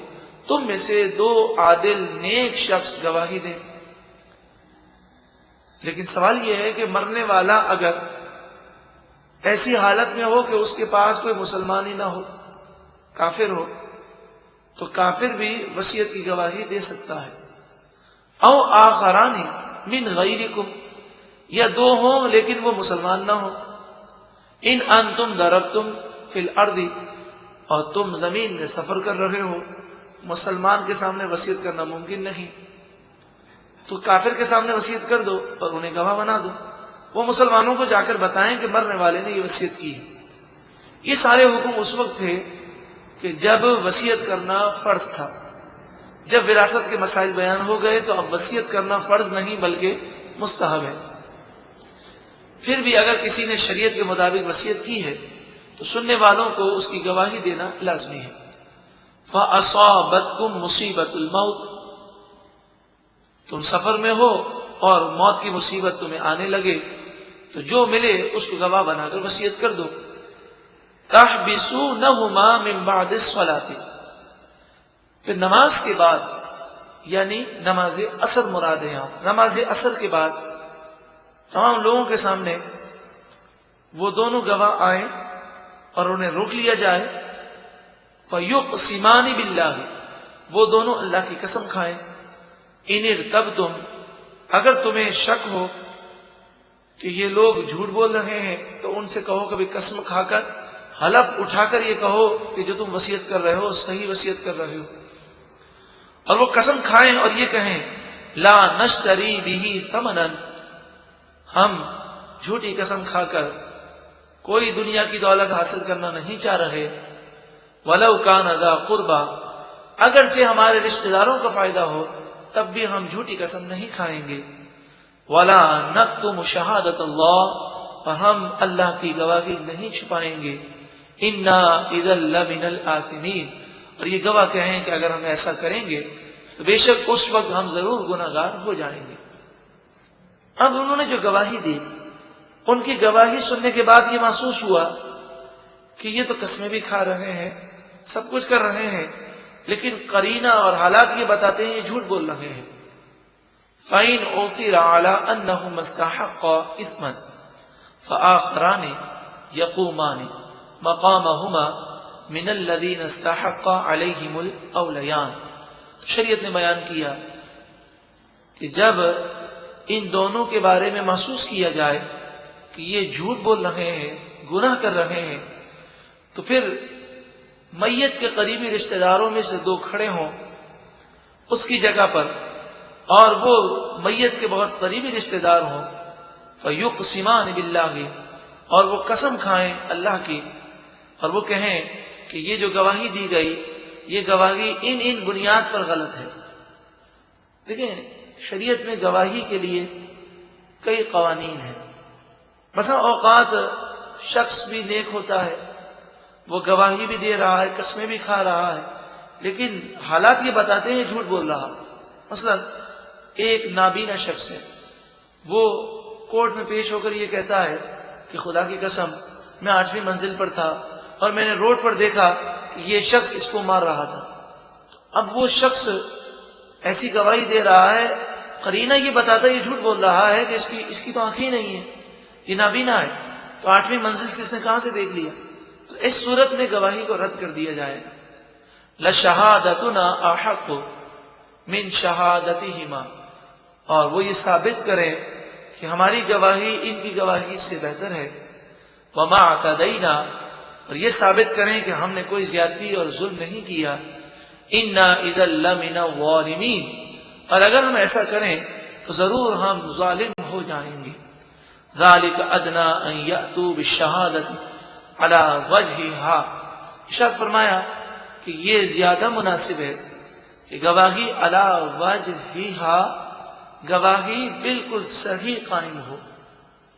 تم میں سے دو عادل نیک شخص گواہی دیں۔ لیکن سوال یہ ہے کہ مرنے والا اگر ایسی حالت میں ہو کہ اس کے پاس کوئی مسلمان ہی نہ ہو، کافر ہو، تو کافر بھی وصیت کی گواہی دے سکتا ہے۔ او آخران من غیرکم، یا دو ہوں لیکن وہ مسلمان نہ ہو۔ ان انتم ضربتم فی الارض، اور تم زمین میں سفر کر رہے ہو، مسلمان کے سامنے وصیت کرنا ممکن نہیں، تو کافر کے سامنے وصیت کر دو اور انہیں گواہ بنا دو۔ وہ مسلمانوں کو جا کر بتائیں کہ مرنے والے نے یہ وصیت کی ہے۔ یہ سارے حکم اس وقت تھے کہ جب وصیت کرنا فرض تھا۔ جب وراثت کے مسائل بیان ہو گئے تو اب وصیت کرنا فرض نہیں بلکہ مستحب ہے۔ پھر بھی اگر کسی نے شریعت کے مطابق وصیت کی ہے تو سننے والوں کو اس کی گواہی دینا لازمی ہے۔ فَأَصَابَتْكُمْ مُصِيبَةُ الْمَوْتِ، تم سفر میں ہو اور موت کی مصیبت تمہیں آنے لگے تو جو ملے اس کو گواہ بنا کر وصیت کر دو۔ تَحْبِسُونَهُمَا مِنْ بَعْدِ الصَّلَاةِ، پھر نماز کے بعد، یعنی نماز عصر مراد ہے یہاں، نماز عصر کے بعد تمام لوگوں کے سامنے وہ دونوں گواہ آئیں اور انہیں روک لیا جائے۔ فَيُقْسِمَانِ بِاللَّهِ، وہ دونوں اللہ کی قسم کھائیں۔ اِنِ ارْتَبْتُمْ، اگر تمہیں شک ہو کہ یہ لوگ جھوٹ بول رہے ہیں تو ان سے کہو، کبھی قسم کھا کر حلف اٹھا کر یہ کہو کہ جو تم وصیت کر رہے ہو صحیح وصیت کر رہے ہو، اور وہ قسم کھائیں اور یہ کہیں لا نشتری بہ ثمنا، ہم جھوٹی قسم کھا کر کوئی دنیا کی دولت حاصل کرنا نہیں چاہ رہے۔ وَلَوْ كَانَ ذَا قُرْبَى، اگرچہ ہمارے رشتہ داروں کا فائدہ ہو تب بھی ہم جھوٹی قسم نہیں کھائیں گے۔ وَلَا نَكْتُمُ شَهَادَةَ اللَّهِ، اور ہم اللہ کی گواہی نہیں چھپائیں گے۔ إِنَّا إِذًا لَّمِنَ الْآثِمِينَ، اور یہ گواہ کہیں کہ اگر ہم ایسا کریں گے تو بے شک اس وقت ہم ضرور گناہگار ہو جائیں گے۔ اب انہوں نے جو گواہی دی، ان کی گواہی سننے کے بعد یہ محسوس ہوا کہ یہ تو قسمیں بھی کھا رہے ہیں، سب کچھ کر رہے ہیں، لیکن قرینہ اور حالات یہ بتاتے ہیں یہ جھوٹ بول رہے ہیں۔ فَإِنْ أُثِرَ عَلَىٰ أَنَّهُمَا اسْتَحَقَّا إِثْمًا فَآخَرَانِ يَقُومَانِ مَقَامَهُمَا مِنَ الَّذِينَ اسْتَحَقَّ عَلَيْهِمُ الْأَوْلَيَانِ، شریعت نے بیان کیا کہ جب ان دونوں کے بارے میں محسوس کیا جائے کہ یہ جھوٹ بول رہے ہیں، گناہ کر رہے ہیں، تو پھر میت کے قریبی رشتہ داروں میں سے دو کھڑے ہوں اس کی جگہ پر، اور وہ میت کے بہت قریبی رشتہ دار ہوں، فَيُقْسِمَانِ بِاللَّهِ، اور وہ قسم کھائیں اللہ کی، اور وہ کہیں کہ یہ جو گواہی دی گئی یہ گواہی ان بنیاد پر غلط ہے۔ دیکھیں شریعت میں گواہی کے لیے کئی قوانین ہیں۔ مثلا اوقات شخص بھی نیک ہوتا ہے، وہ گواہی بھی دے رہا ہے، قسمیں بھی کھا رہا ہے، لیکن حالات یہ بتاتے ہیں جھوٹ بول رہا۔ مثلا ایک نابینا شخص ہے، وہ کورٹ میں پیش ہو کر یہ کہتا ہے کہ خدا کی قسم میں 8ویں منزل پر تھا اور میں نے روڈ پر دیکھا کہ یہ شخص اس کو مار رہا تھا۔ اب وہ شخص ایسی گواہی دے رہا ہے، قرینہ یہ بتاتا ہے یہ جھوٹ بول رہا ہے کہ اس کی تو آنکھیں نہیں ہیں، یہ نابینا ہے، تو 8ویں منزل سے اس نے کہاں سے دیکھ لیا؟ تو اس صورت میں گواہی کو رد کر دیا جائے گا۔ لَشَهَادَتُنَا أَحَقُّ مِنْ شَهَادَتِهِمَا، اور وہ یہ ثابت کریں کہ ہماری گواہی ان کی گواہی سے بہتر ہے۔ وَمَا اعْتَدَيْنَا، اور یہ ثابت کریں کہ ہم نے کوئی زیادتی اور ظلم نہیں کیا۔ إِنَّا إِذًا لَّمِنَ الظَّالِمِينَ، اور اگر ہم ایسا کریں تو ضرور ہم ظالم ہو جائیں گے۔ ذَلِكَ أَدْنَىٰ أَن يَأْتُوا بِالشَّهَادَةِ عَلَىٰ وَجْهِهَا، ارشاد فرمایا کہ یہ زیادہ مناسب ہے کہ گواہی عَلَىٰ وَجْهِهَا، گواہی بالکل صحیح قائم ہو،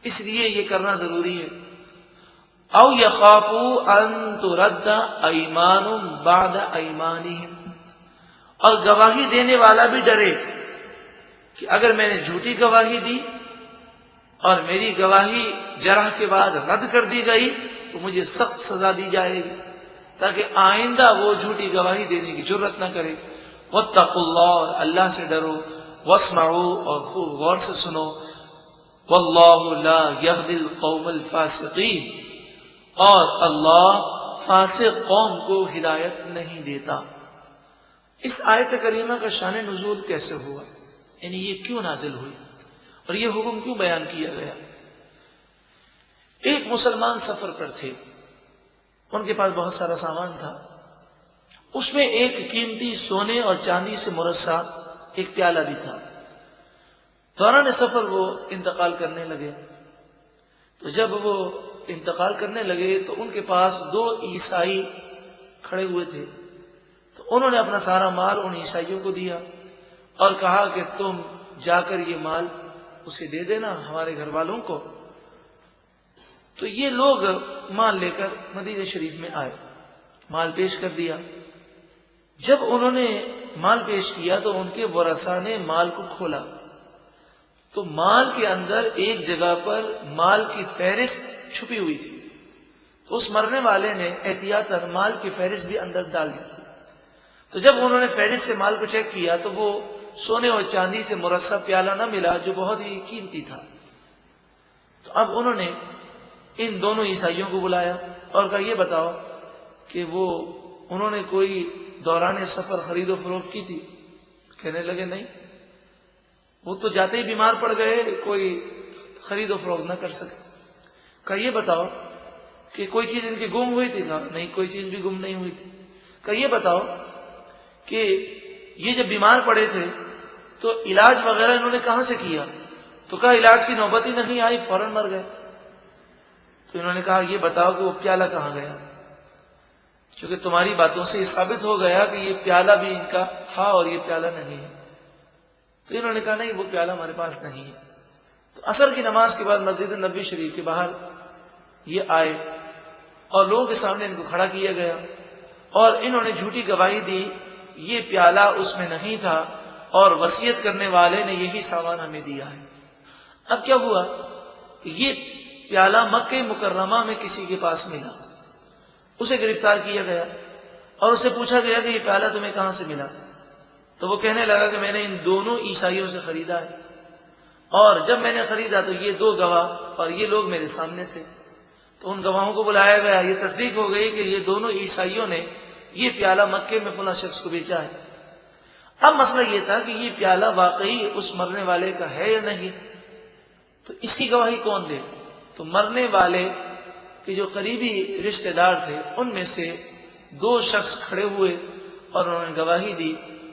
اس لیے یہ کرنا ضروری ہے۔ او يخافوا ان ترد ایمان بعد ایمانہم، اور گواہی دینے والا بھی ڈرے کہ اگر میں نے جھوٹی گواہی دی اور میری گواہی جرح کے بعد رد کر دی گئی تو مجھے سخت سزا دی جائے گی، تاکہ آئندہ وہ جھوٹی گواہی دینے کی جرت نہ کرے۔ واتقوا اللہ، اللہ سے ڈرو، واسمعوا، اور خوب غور سے سنو، واللہ لا یہدی القوم الفاسقین، اور اللہ فاسق قوم کو ہدایت نہیں دیتا۔ اس آیت کریمہ کا شان نزول کیسے ہوا، یعنی یہ کیوں نازل ہوئی اور یہ حکم کیوں بیان کیا گیا؟ ایک مسلمان سفر پر تھے، ان کے پاس بہت سارا سامان تھا، اس میں ایک قیمتی سونے اور چاندی سے مرصع ایک پیالہ بھی تھا۔ دوران سفر وہ انتقال کرنے لگے تو جب وہ انتقال کرنے لگے تو ان کے پاس 2 عیسائی کھڑے ہوئے تھے، تو انہوں نے اپنا سارا مال ان عیسائیوں کو دیا اور کہا کہ تم جا کر یہ مال اسے دے دینا ہمارے گھر والوں کو۔ تو یہ لوگ مال لے کر مدینہ شریف میں آئے، مال پیش کر دیا۔ جب انہوں نے مال پیش کیا تو ان کے ورثاء نے مال کو کھولا، تو مال کے اندر ایک جگہ پر مال کی فہرست چھپی ہوئی تھی، تو اس مرنے والے نے احتیاطاً مال کی فہرست بھی اندر ڈال دی تھی۔ تو جب انہوں نے فہرست سے مال کو چیک کیا تو وہ سونے اور چاندی سے مرصع پیالہ نہ ملا جو بہت ہی قیمتی تھا۔ تو اب انہوں نے ان دونوں عیسائیوں کو بلایا اور کہا یہ بتاؤ کہ انہوں نے کوئی دوران سفر خرید و فروخت کی تھی؟ کہنے لگے نہیں، وہ تو جاتے ہی بیمار پڑ گئے، کوئی خرید و فروخت نہ کر سکے۔ کہا یہ بتاؤ کہ کوئی چیز ان کی گم ہوئی تھی؟ کہا نہیں، کوئی چیز بھی گم نہیں ہوئی تھی۔ کہا یہ بتاؤ کہ یہ جب بیمار پڑے تھے تو علاج وغیرہ انہوں نے کہاں سے کیا؟ تو کہا علاج کی نوبت ہی نہیں آئی، فوراً مر گئے۔ تو انہوں نے کہا یہ بتاؤ کہ وہ پیالہ کہاں گیا؟ چونکہ تمہاری باتوں سے یہ ثابت ہو گیا کہ یہ پیالہ بھی ان کا تھا اور یہ پیالہ نہیں ہے۔ تو انہوں نے کہا نہیں، وہ پیالہ ہمارے پاس نہیں ہے۔ تو عصر کی نماز کے بعد مسجد نبوی شریف کے باہر یہ آئے اور لوگوں کے سامنے ان کو کھڑا کیا گیا اور انہوں نے جھوٹی گواہی دی یہ پیالہ اس میں نہیں تھا اور وصیت کرنے والے نے یہی سامان ہمیں دیا ہے۔ اب کیا ہوا؟ یہ پیالہ مکہ مکرمہ میں کسی کے پاس ملا، اسے گرفتار کیا گیا اور اسے پوچھا گیا کہ یہ پیالہ تمہیں کہاں سے ملا؟ تو وہ کہنے لگا کہ میں نے ان دونوں عیسائیوں سے خریدا ہے، اور جب میں نے خریدا تو یہ 2 گواہ اور یہ لوگ میرے سامنے تھے۔ تو ان گواہوں کو بلایا گیا، یہ تصدیق ہو گئی کہ یہ دونوں عیسائیوں نے یہ پیالہ مکے میں فلاں شخص کو بیچا ہے۔ اب مسئلہ یہ تھا کہ یہ پیالہ واقعی اس مرنے والے کا ہے یا نہیں، تو اس کی گواہی کون دے؟ تو مرنے والے کے جو قریبی رشتہ دار تھے ان میں سے 2 شخص کھڑے ہوئے اور انہوں نے گواہی دی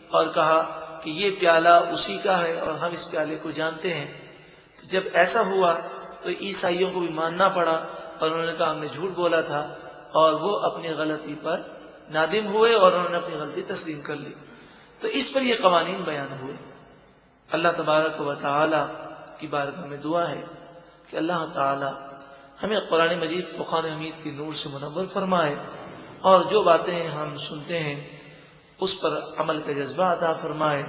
اور کہا کہ یہ پیالہ اسی کا ہے اور ہم اس پیالے کو جانتے ہیں۔ تو جب ایسا ہوا تو عیسائیوں کو بھی ماننا پڑا اور انہوں نے کہا ہم نے جھوٹ بولا تھا، اور وہ اپنی غلطی پر نادم ہوئے اور انہوں نے اپنی غلطی تسلیم کر لی۔ تو اس پر یہ قوانین بیان ہوئے۔ اللہ تبارک و تعالی کی بارگاہ میں دعا ہے کہ اللہ تعالی ہمیں قرآن مجید فقان حمید کی نور سے منور فرمائے اور جو باتیں ہم سنتے ہیں اس پر عمل کا جذبہ عطا فرمائے۔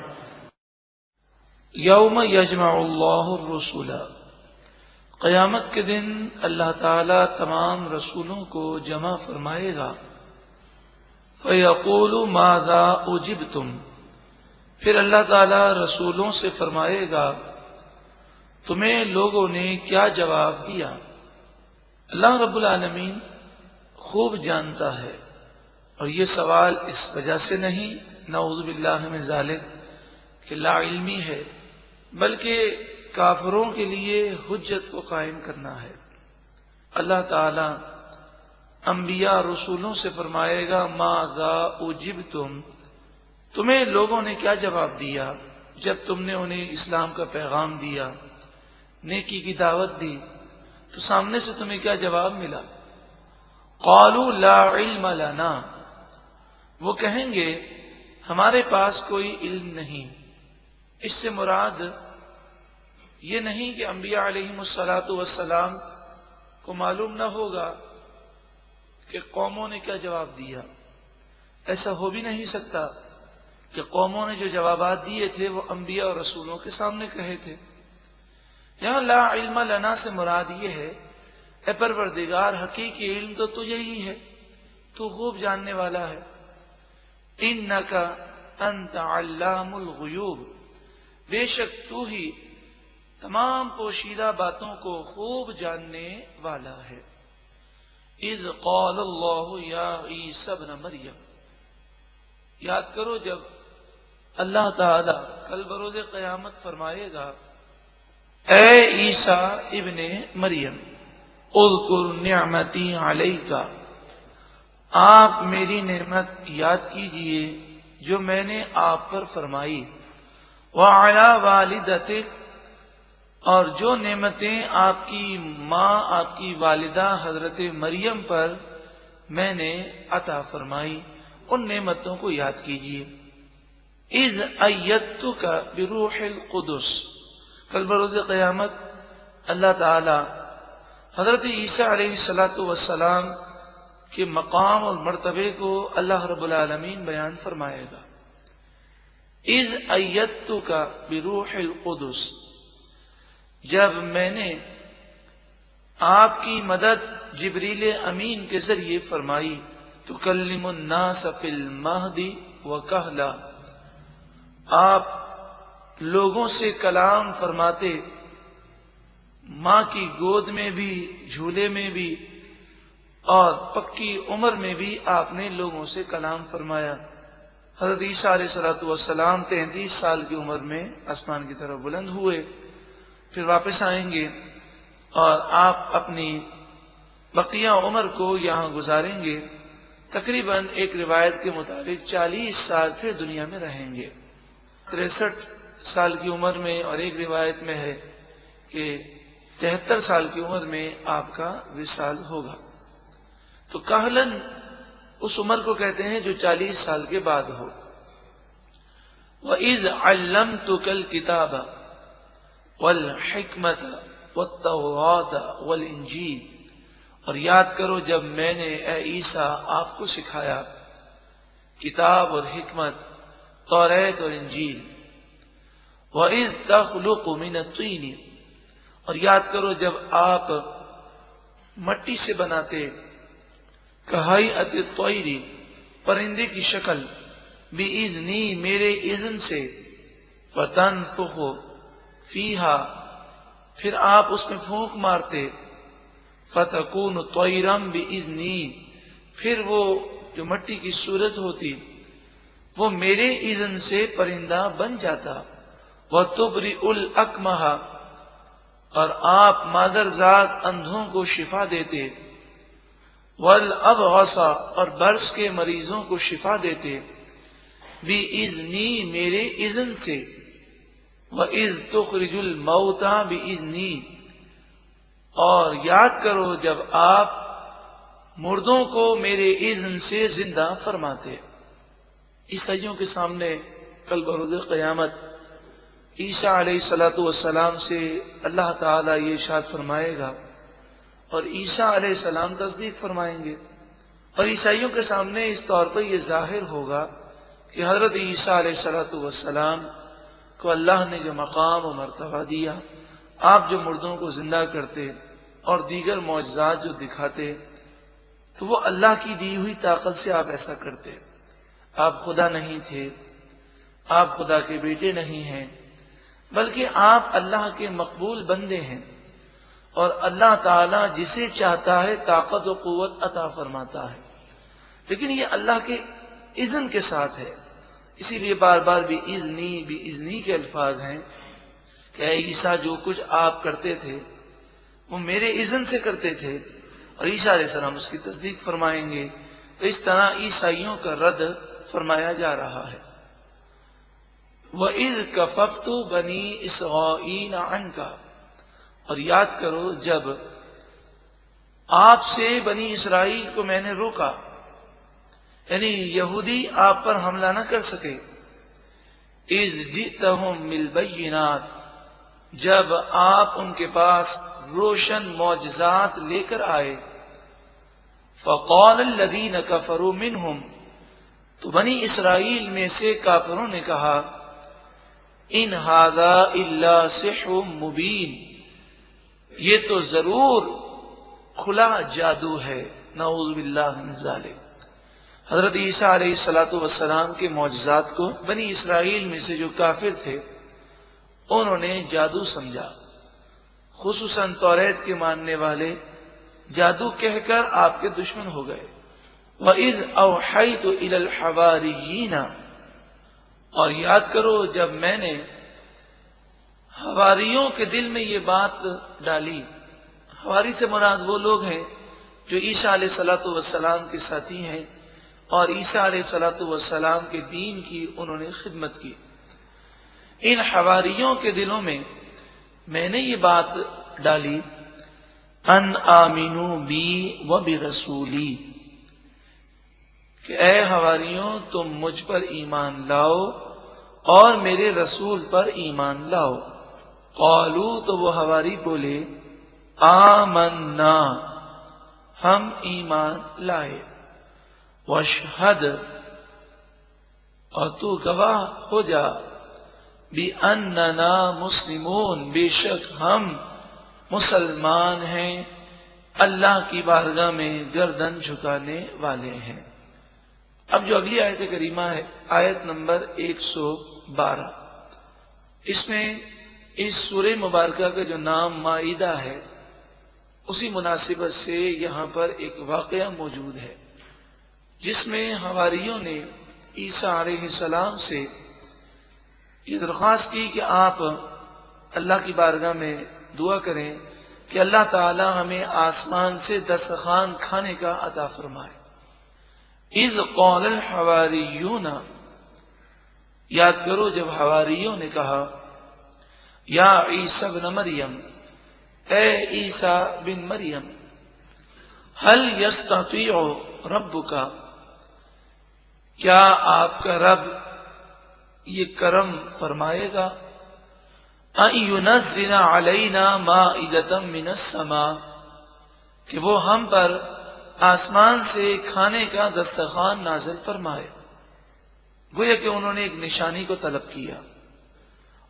یوم یجمع اللہ الرسول، قیامت کے دن اللہ تعالی تمام رسولوں کو جمع فرمائے گا۔ فَيَقُولُ مَاذَا أُجِبْتُمْ، پھر اللہ تعالی رسولوں سے فرمائے گا تمہیں لوگوں نے کیا جواب دیا؟ اللہ رب العالمین خوب جانتا ہے، اور یہ سوال اس وجہ سے نہیں، نعوذ باللہ من ذالک، کہ لا علمی ہے، بلکہ کافروں کے لیے حجت کو قائم کرنا ہے۔ اللہ تعالی انبیاء رسولوں سے فرمائے گا ماذا اجبتم، تمہیں لوگوں نے کیا جواب دیا جب تم نے انہیں اسلام کا پیغام دیا، نیکی کی دعوت دی، تو سامنے سے تمہیں کیا جواب ملا؟ قالوا لا علم لنا، وہ کہیں گے ہمارے پاس کوئی علم نہیں۔ اس سے مراد یہ نہیں کہ انبیاء علیہم السلام کو معلوم نہ ہوگا کہ قوموں نے کیا جواب دیا، ایسا ہو بھی نہیں سکتا کہ قوموں نے جو جوابات دیے تھے وہ انبیاء اور رسولوں کے سامنے کہے تھے۔ یہاں لا علم لنا سے مراد یہ ہے اے پروردگار حقیقی علم تو تجھے ہی ہے، تو خوب جاننے والا ہے۔ انک انت علام الغیوب، بے شک تو ہی تمام پوشیدہ باتوں کو خوب جاننے والا ہے۔ اذ قال اللہ یا عیسی ابن مریم، یاد کرو جب اللہ تعالی کل بروز قیامت فرمائے گا اے عیسیٰ ابن مریم اذکر نعمتی علیک، آپ میری نعمت یاد کیجئے جو میں نے آپ پر فرمائی، وعلی والدتک، اور جو نعمتیں آپ کی ماں آپ کی والدہ حضرت مریم پر میں نے عطا فرمائی ان نعمتوں کو یاد کیجیے. اذ ایدتک بروح القدس، کل بروز قیامت اللہ تعالی حضرت عیسیٰ علیہ السلام کے مقام اور مرتبے کو اللہ رب العالمین بیان فرمائے گا. اذ ایدتک بروح القدس، جب میں نے آپ کی مدد جبریل امین کے ذریعے فرمائی. تکلم الناس فی المہد وکہلا، آپ لوگوں سے کلام فرماتے، ماں کی گود میں بھی، جھولے میں بھی، اور پکی عمر میں بھی آپ نے لوگوں سے کلام فرمایا. حضرت عیسیٰ علیہ السلام 33 سال کی عمر میں آسمان کی طرف بلند ہوئے، پھر واپس آئیں گے اور آپ اپنی بقیہ عمر کو یہاں گزاریں گے. تقریباً ایک روایت کے مطابق 40 سال پھر دنیا میں رہیں گے. 63 سال کی عمر میں، اور ایک روایت میں ہے کہ 73 سال کی عمر میں آپ کا وصال ہوگا. تو کہلن اس عمر کو کہتے ہیں جو 40 سال کے بعد ہو. وَإِذْ عَلَّمْتُكَ الْكِتَابَ وَالْحِكْمَةَ وَالتَّوْرَاةَ وَالْإِنْجِيلَ، اور یاد کرو جب میں نے اے عیسیٰ آپ کو سکھایا کتاب اور حکمت، توریت اور انجیل. وَإِذْ تَخْلُقُ مِنَ الطِّينِ، اور یاد کرو جب آپ مٹی سے بناتے، کہیئۃ الطَّیْرِ، پرندے کی شکل، بِإِذْنِی، میرے اذن سے، فَتَنْفُخُ فِیہا، پھر آپ اس میں پھونک مارتے، فَتَکُونُ طَیْرًا بِإِذْنِی، پھر وہ جو مٹی کی صورت ہوتی وہ میرے اذن سے پرندہ بن جاتا. وَتُبْرِئُ الْأَکْمَحَ، اور آپ مادرزاد اندھوں کو شفا دیتے. وَالْأَبْرَصَ، اور برص کے مریضوں کو شفا دیتے. بِإِذْنِی، میرے اذن سے. وَإِذْ تُخْرِجُ الْمَوْتَى بِإِذْنِی، اور یاد کرو جب آپ مردوں کو میرے اذن سے زندہ فرماتے. عیسائیوں کے سامنے کل بروز قیامت عیسیٰ علیہ السلام سے اللہ تعالیٰ یہ ارشاد فرمائے گا، اور عیسیٰ علیہ السلام تصدیق فرمائیں گے. اور عیسائیوں کے سامنے اس طور پر یہ ظاہر ہوگا کہ حضرت عیسیٰ علیہ السلام کو اللہ نے جو مقام و مرتبہ دیا، آپ جو مردوں کو زندہ کرتے اور دیگر معجزات جو دکھاتے، تو وہ اللہ کی دی ہوئی طاقت سے آپ ایسا کرتے. آپ خدا نہیں تھے، آپ خدا کے بیٹے نہیں ہیں، بلکہ آپ اللہ کے مقبول بندے ہیں، اور اللہ تعالیٰ جسے چاہتا ہے طاقت و قوت عطا فرماتا ہے، لیکن یہ اللہ کے اذن کے ساتھ ہے. اسی لیے بار بار بھی اذنی کے الفاظ ہیں کہ اے عیسیٰ جو کچھ آپ کرتے تھے وہ میرے اذن سے کرتے تھے، اور عیسیٰ علیہ السلام اس کی تصدیق فرمائیں گے. تو اس طرح عیسائیوں کا رد فرمایا جا رہا ہے. وَإِذْ كَفَفْتُ بَنِي إِسْرَائِيلَ عَنْكَ، اور یاد کرو جب آپ سے بنی اسرائیل کو میں نے روکا، یعنی یہودی آپ پر حملہ نہ کر سکے. اذ جئتہم بالبینات، جب آپ ان کے پاس روشن معجزات لے کر آئے. فقال الذین کفروا منہم، تو بنی اسرائیل میں سے کافروں نے کہا، ان ھذا الا سحر مبین، یہ تو ضرور کھلا جادو ہے. نعوذ باللہ من ذالک. حضرت عیسیٰ علیہ السلام کے معجزات کو بنی اسرائیل میں سے جو کافر تھے انہوں نے جادو سمجھا، خصوصاً توریت کے ماننے والے جادو کہہ کر آپ کے دشمن ہو گئے. وَإِذْ أَوْحَيْتُ إِلَى الْحَوَارِيِّينَ، اور یاد کرو جب میں نے حواریوں کے دل میں یہ بات ڈالی. حواری سے مراد وہ لوگ ہیں جو عیسیٰ علیہ السلام کے ساتھی ہیں اور عیسیٰ علیہ السلام کے دین کی انہوں نے خدمت کی. ان حواریوں کے دلوں میں میں نے یہ بات ڈالی ان آمنو بی و برسولی کہ اے حواریوں تم مجھ پر ایمان لاؤ اور میرے رسول پر ایمان لاؤ. قالو تو وہ حواری بولے آمنا ہم ایمان لائے. واشہد اور تو گواہ ہو جا بِأَنَّنَا مسلمون بے شک ہم مسلمان ہیں اللہ کی بارگاہ میں گردن جھکانے والے ہیں. اب جو اگلی آیت کریمہ ہے آیت نمبر 112 اس میں اس سورہ مبارکہ کا جو نام مائدہ ہے اسی مناسبت سے یہاں پر ایک واقعہ موجود ہے جس میں حواریوں نے عیسیٰ علیہ السلام سے یہ درخواست کی کہ آپ اللہ کی بارگاہ میں دعا کریں کہ اللہ تعالی ہمیں آسمان سے دسترخوان کھانے کا عطا فرمائے. اذ قال الحواریون یاد کرو جب حواریوں نے کہا یا عیسیٰ بن مریم اے عیسیٰ بن مریم هل یستطیع ربک کیا آپ کا رب یہ کرم فرمائے گا ان ينزل علینا مائدۃ من السماء کہ وہ ہم پر آسمان سے کھانے کا دسترخوان نازل فرمائے. گویا کہ انہوں نے ایک نشانی کو طلب کیا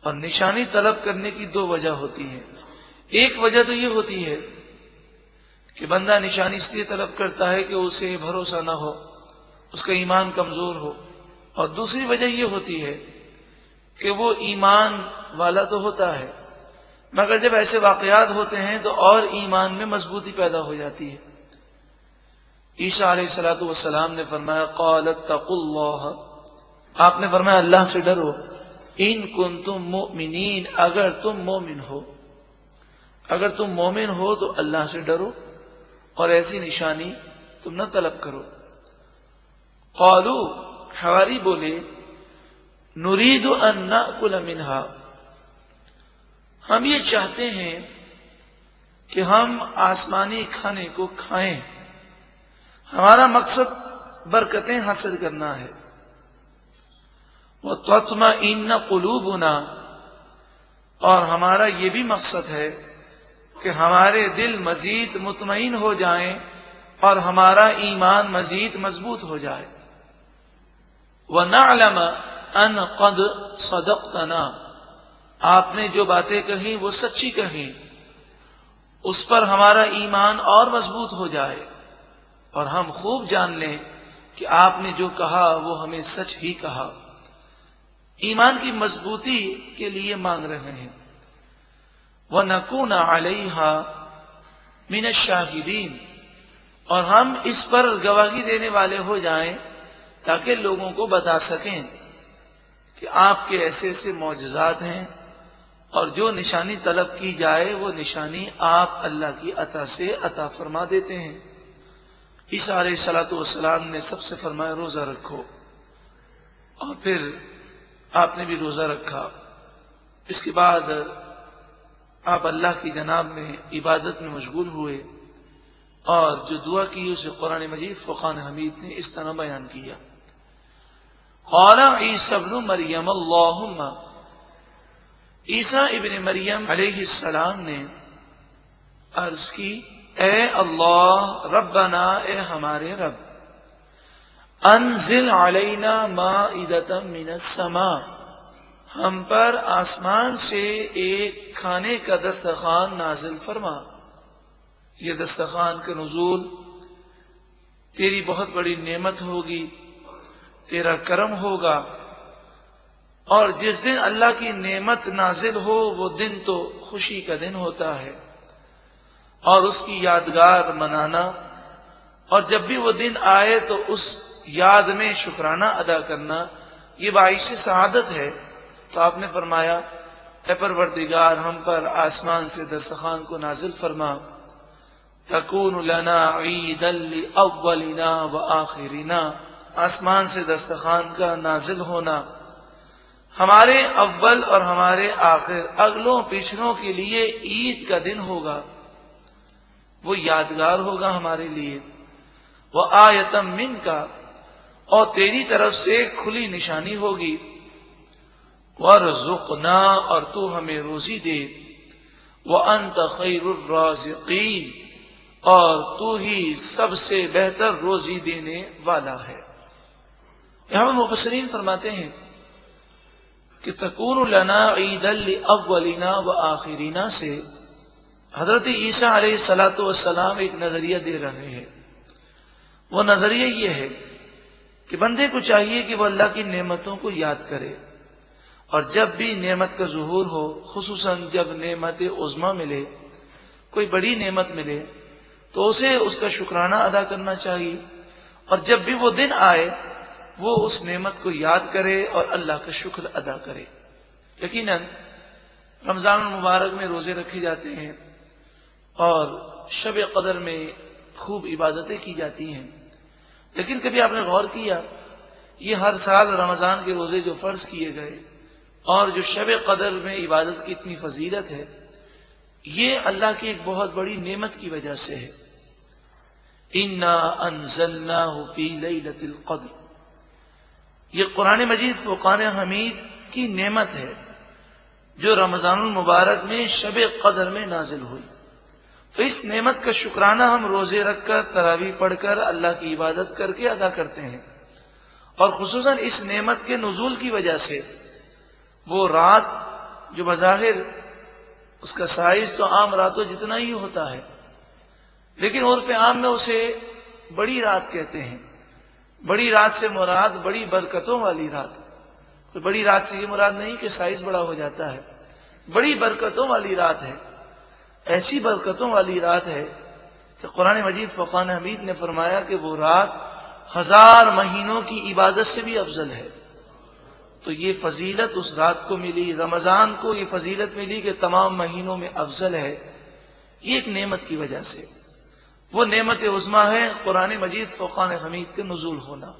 اور نشانی طلب کرنے کی دو وجہ ہوتی ہیں. ایک وجہ تو یہ ہوتی ہے کہ بندہ نشانی اس لیے طلب کرتا ہے کہ اسے بھروسہ نہ ہو اس کا ایمان کمزور ہو اور دوسری وجہ یہ ہوتی ہے کہ وہ ایمان والا تو ہوتا ہے مگر جب ایسے واقعات ہوتے ہیں تو اور ایمان میں مضبوطی پیدا ہو جاتی ہے. عیسیٰ علیہ السلام نے فرمایا قال اتقوا اللہ آپ نے فرمایا اللہ سے ڈرو ان کنتم مؤمنین اگر تم مومن ہو تو اللہ سے ڈرو اور ایسی نشانی تم نہ طلب کرو. قالوا حواری بولے نرید ان نأکل منہا ہم یہ چاہتے ہیں کہ ہم آسمانی کھانے کو کھائیں ہمارا مقصد برکتیں حاصل کرنا ہے. وَتَطْمَئِنَّ قُلُوبُنَا اور ہمارا یہ بھی مقصد ہے کہ ہمارے دل مزید مطمئن ہو جائیں اور ہمارا ایمان مزید مضبوط ہو جائے. وَنَعْلَمَ أَنْ قَدْ صَدَقْتَنَا آپ نے جو باتیں کہیں وہ سچی کہیں اس پر ہمارا ایمان اور مضبوط ہو جائے اور ہم خوب جان لیں کہ آپ نے جو کہا وہ ہمیں سچ ہی کہا. ایمان کی مضبوطی کے لیے مانگ رہے ہیں. وَنَكُونَ عَلَيْهَا مِنَ الشَّاهِدِينَ اور ہم اس پر گواہی دینے والے ہو جائیں تاکہ لوگوں کو بتا سکیں کہ آپ کے ایسے ایسے معجزات ہیں اور جو نشانی طلب کی جائے وہ نشانی آپ اللہ کی عطا سے عطا فرما دیتے ہیں. عیسیٰ علیہ السلام نے سب سے فرمایا روزہ رکھو اور پھر آپ نے بھی روزہ رکھا. اس کے بعد آپ اللہ کی جناب میں عبادت میں مشغول ہوئے اور جو دعا کی اسے قرآن مجید فرقان حمید نے اس طرح بیان کیا. قال عیسیٰ ابن مریم اللہم عیسیٰ ابن مریم علیہ السلام نے عرض کی اے اللہ ربنا اے ہمارے رب انزل علینا مائدۃ من السماء ہم پر آسمان سے ایک کھانے کا دسترخوان نازل فرما. یہ دسترخوان کا نزول تیری بہت بڑی نعمت ہوگی تیرا کرم ہوگا اور جس دن اللہ کی نعمت نازل ہو وہ دن تو خوشی کا دن ہوتا ہے اور اس کی یادگار منانا اور جب بھی وہ دن آئے تو اس یاد میں شکرانہ ادا کرنا یہ باعث سعادت ہے. تو آپ نے فرمایا اے پروردگار ہم پر آسمان سے دسترخوان کو نازل فرما تکون لنا عیدا لاولنا وآخرنا آسمان سے دسترخوان کا نازل ہونا ہمارے اول اور ہمارے آخر، اگلوں پچھلوں کے لیے عید کا دن ہوگا، وہ یادگار ہوگا ہمارے لیے۔ وَآیَةً مِّنْکَ، اور تیری طرف سے کھلی نشانی ہوگی۔ وَارْزُقْنَا، اور تو ہمیں روزی دے۔ وَأَنْتَ خَيْرُ الرَّازِقِينَ، اور تو ہی سب سے بہتر روزی دینے والا ہے۔ یہاں مفسرین فرماتے ہیں کہ تکون لنا عیدا لاولنا وآخرنا سے حضرت عیسیٰ علیہ الصلوۃ والسلام ایک نظریہ دے رہے ہیں۔ وہ نظریہ یہ ہے کہ بندے کو چاہیے کہ وہ اللہ کی نعمتوں کو یاد کرے، اور جب بھی نعمت کا ظہور ہو، خصوصاً جب نعمت عظمیٰ ملے، کوئی بڑی نعمت ملے، تو اسے اس کا شکرانہ ادا کرنا چاہیے، اور جب بھی وہ دن آئے وہ اس نعمت کو یاد کرے اور اللہ کا شکر ادا کرے۔ یقیناً رمضان المبارک میں روزے رکھے جاتے ہیں اور شب قدر میں خوب عبادتیں کی جاتی ہیں، لیکن کبھی آپ نے غور کیا یہ ہر سال رمضان کے روزے جو فرض کیے گئے اور جو شب قدر میں عبادت کی اتنی فضیلت ہے، یہ اللہ کی ایک بہت بڑی نعمت کی وجہ سے ہے۔ اِنَّا أَنزَلْنَاهُ فِي لَيْلَةِ الْقَدْرِ، یہ قرآن مجید فرقان حمید کی نعمت ہے جو رمضان المبارک میں شب قدر میں نازل ہوئی۔ تو اس نعمت کا شکرانہ ہم روزے رکھ کر، تراویح پڑھ کر، اللہ کی عبادت کر کے ادا کرتے ہیں، اور خصوصاً اس نعمت کے نزول کی وجہ سے وہ رات جو بظاہر اس کا سائز تو عام راتوں جتنا ہی ہوتا ہے، لیکن عرف عام میں اسے بڑی رات کہتے ہیں۔ بڑی رات سے مراد بڑی برکتوں والی رات۔ تو بڑی رات سے یہ مراد نہیں کہ سائز بڑا ہو جاتا ہے، بڑی برکتوں والی رات ہے۔ ایسی برکتوں والی رات ہے کہ قرآن مجید فرقان حمید نے فرمایا کہ وہ رات 1000 مہینوں کی عبادت سے بھی افضل ہے۔ تو یہ فضیلت اس رات کو ملی، رمضان کو یہ فضیلت ملی کہ تمام مہینوں میں افضل ہے، یہ ایک نعمت کی وجہ سے۔ وہ نعمت عظمیٰ ہے قرآن مجید فرقان حمید کے نزول ہونا۔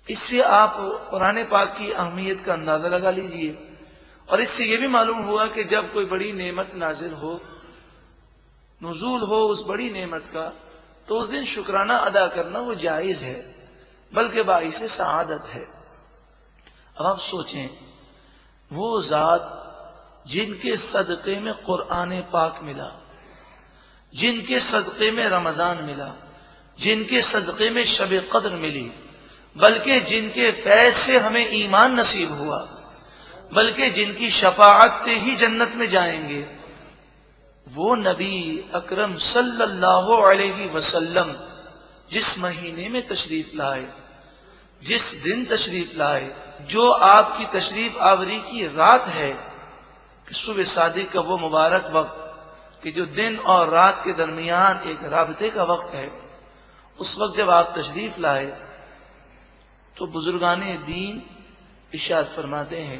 اس سے آپ قرآن پاک کی اہمیت کا اندازہ لگا لیجئے، اور اس سے یہ بھی معلوم ہوا کہ جب کوئی بڑی نعمت نازل ہو، نزول ہو اس بڑی نعمت کا، تو اس دن شکرانہ ادا کرنا وہ جائز ہے، بلکہ باعث سعادت ہے۔ اب آپ سوچیں، وہ ذات جن کے صدقے میں قرآن پاک ملا، جن کے صدقے میں رمضان ملا، جن کے صدقے میں شب قدر ملی، بلکہ جن کے فیض سے ہمیں ایمان نصیب ہوا، بلکہ جن کی شفاعت سے ہی جنت میں جائیں گے، وہ نبی اکرم صلی اللہ علیہ وسلم جس مہینے میں تشریف لائے، جس دن تشریف لائے، جو آپ کی تشریف آوری کی رات ہے، کہ صبح صادق کا وہ مبارک وقت کہ جو دن اور رات کے درمیان ایک رابطے کا وقت ہے، اس وقت جب آپ تشریف لائے تو بزرگان دین ارشاد فرماتے ہیں،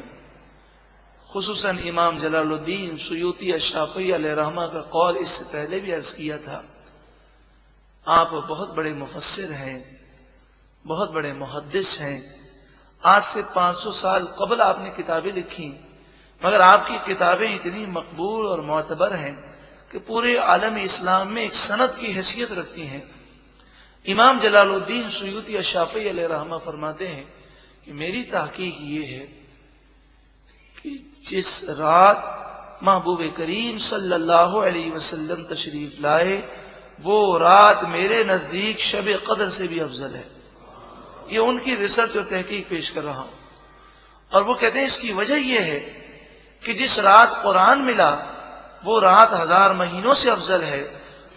خصوصاً امام جلال الدین سیوطی الشافعی علیہ رحمہ کا قول اس سے پہلے بھی عرض کیا تھا، آپ بہت بڑے مفسر ہیں، بہت بڑے محدث ہیں، آج سے 500 سال قبل آپ نے کتابیں لکھی، مگر آپ کی کتابیں اتنی مقبول اور معتبر ہیں کہ پورے عالم اسلام میں ایک سند کی حیثیت رکھتی ہیں۔ امام جلال الدین سیوطی الشافعی علیہ رحمہ فرماتے ہیں کہ میری تحقیق یہ ہے کہ جس رات محبوب کریم صلی اللہ علیہ وسلم تشریف لائے، وہ رات میرے نزدیک شب قدر سے بھی افضل ہے۔ یہ ان کی ریسرچ اور تحقیق پیش کر رہا ہوں، اور وہ کہتے ہیں اس کی وجہ یہ ہے کہ جس رات قرآن ملا وہ رات 1000 مہینوں سے افضل ہے،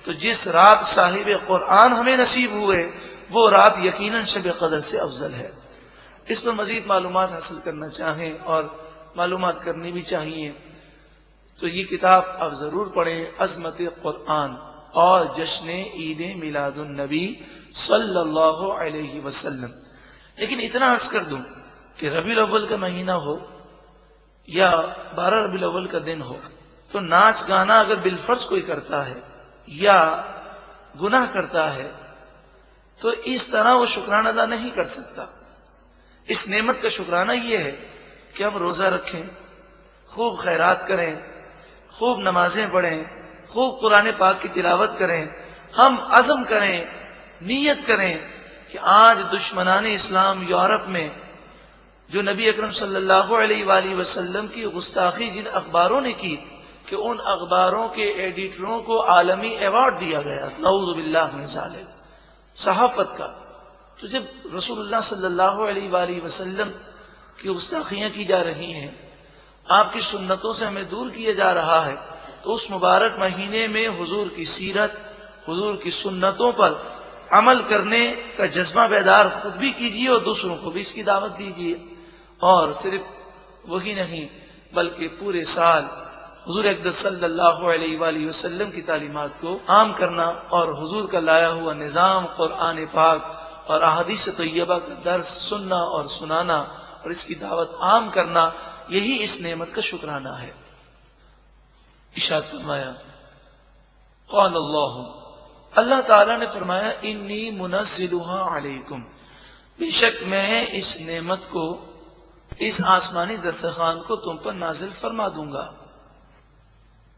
تو جس رات صاحب قرآن ہمیں نصیب ہوئے وہ رات یقیناً شب قدر سے افضل ہے۔ اس پر مزید معلومات حاصل کرنا چاہیں اور معلومات کرنی بھی چاہیے تو یہ کتاب آپ ضرور پڑھیں، عظمت قرآن اور جشن عید میلاد النبی صلی اللہ علیہ وسلم۔ لیکن اتنا عرض کر دوں کہ ربیع الاول کا مہینہ ہو یا 12 ربیع الاول کا دن ہو، تو ناچ گانا اگر بالفرض کوئی کرتا ہے یا گناہ کرتا ہے تو اس طرح وہ شکرانہ ادا نہیں کر سکتا۔ اس نعمت کا شکرانہ یہ ہے کہ ہم روزہ رکھیں، خوب خیرات کریں، خوب نمازیں پڑھیں، خوب قرآن پاک کی تلاوت کریں، ہم عزم کریں، نیت کریں کہ آج دشمنان اسلام یورپ میں جو نبی اکرم صلی اللہ علیہ وآلہ وسلم کی گستاخی جن اخباروں نے کی کہ ان اخباروں کے ایڈیٹروں کو عالمی ایوارڈ دیا گیا، نعوذ باللہ من ذالک، صحافت کا، تو جب رسول اللہ صلی اللہ علیہ وآلہ وسلم کی گستاخیاں کی جا رہی ہیں، آپ کی سنتوں سے ہمیں دور کیا جا رہا ہے، تو اس مبارک مہینے میں حضور کی سیرت، حضور کی سنتوں پر عمل کرنے کا جذبہ بیدار خود بھی کیجیے اور دوسروں کو بھی اس کی دعوت دیجیے۔ اور صرف وہی نہیں بلکہ پورے سال حضور اقدس صلی اللہ علیہ وآلہ وسلم کی تعلیمات کو عام کرنا اور حضور کا لایا ہوا نظام قرآن پاک اور احادیث طیبہ کا درس سننا اور سنانا اور اس کی دعوت عام کرنا، یہی اس نعمت کا شکرانہ ہے۔ ارشاد فرمایا، قال اللہ تعالیٰ نے فرمایا، انی منزلها علیکم، بے شک میں اس نعمت کو، اس آسمانی دسترخوان کو تم پر نازل فرما دوں گا۔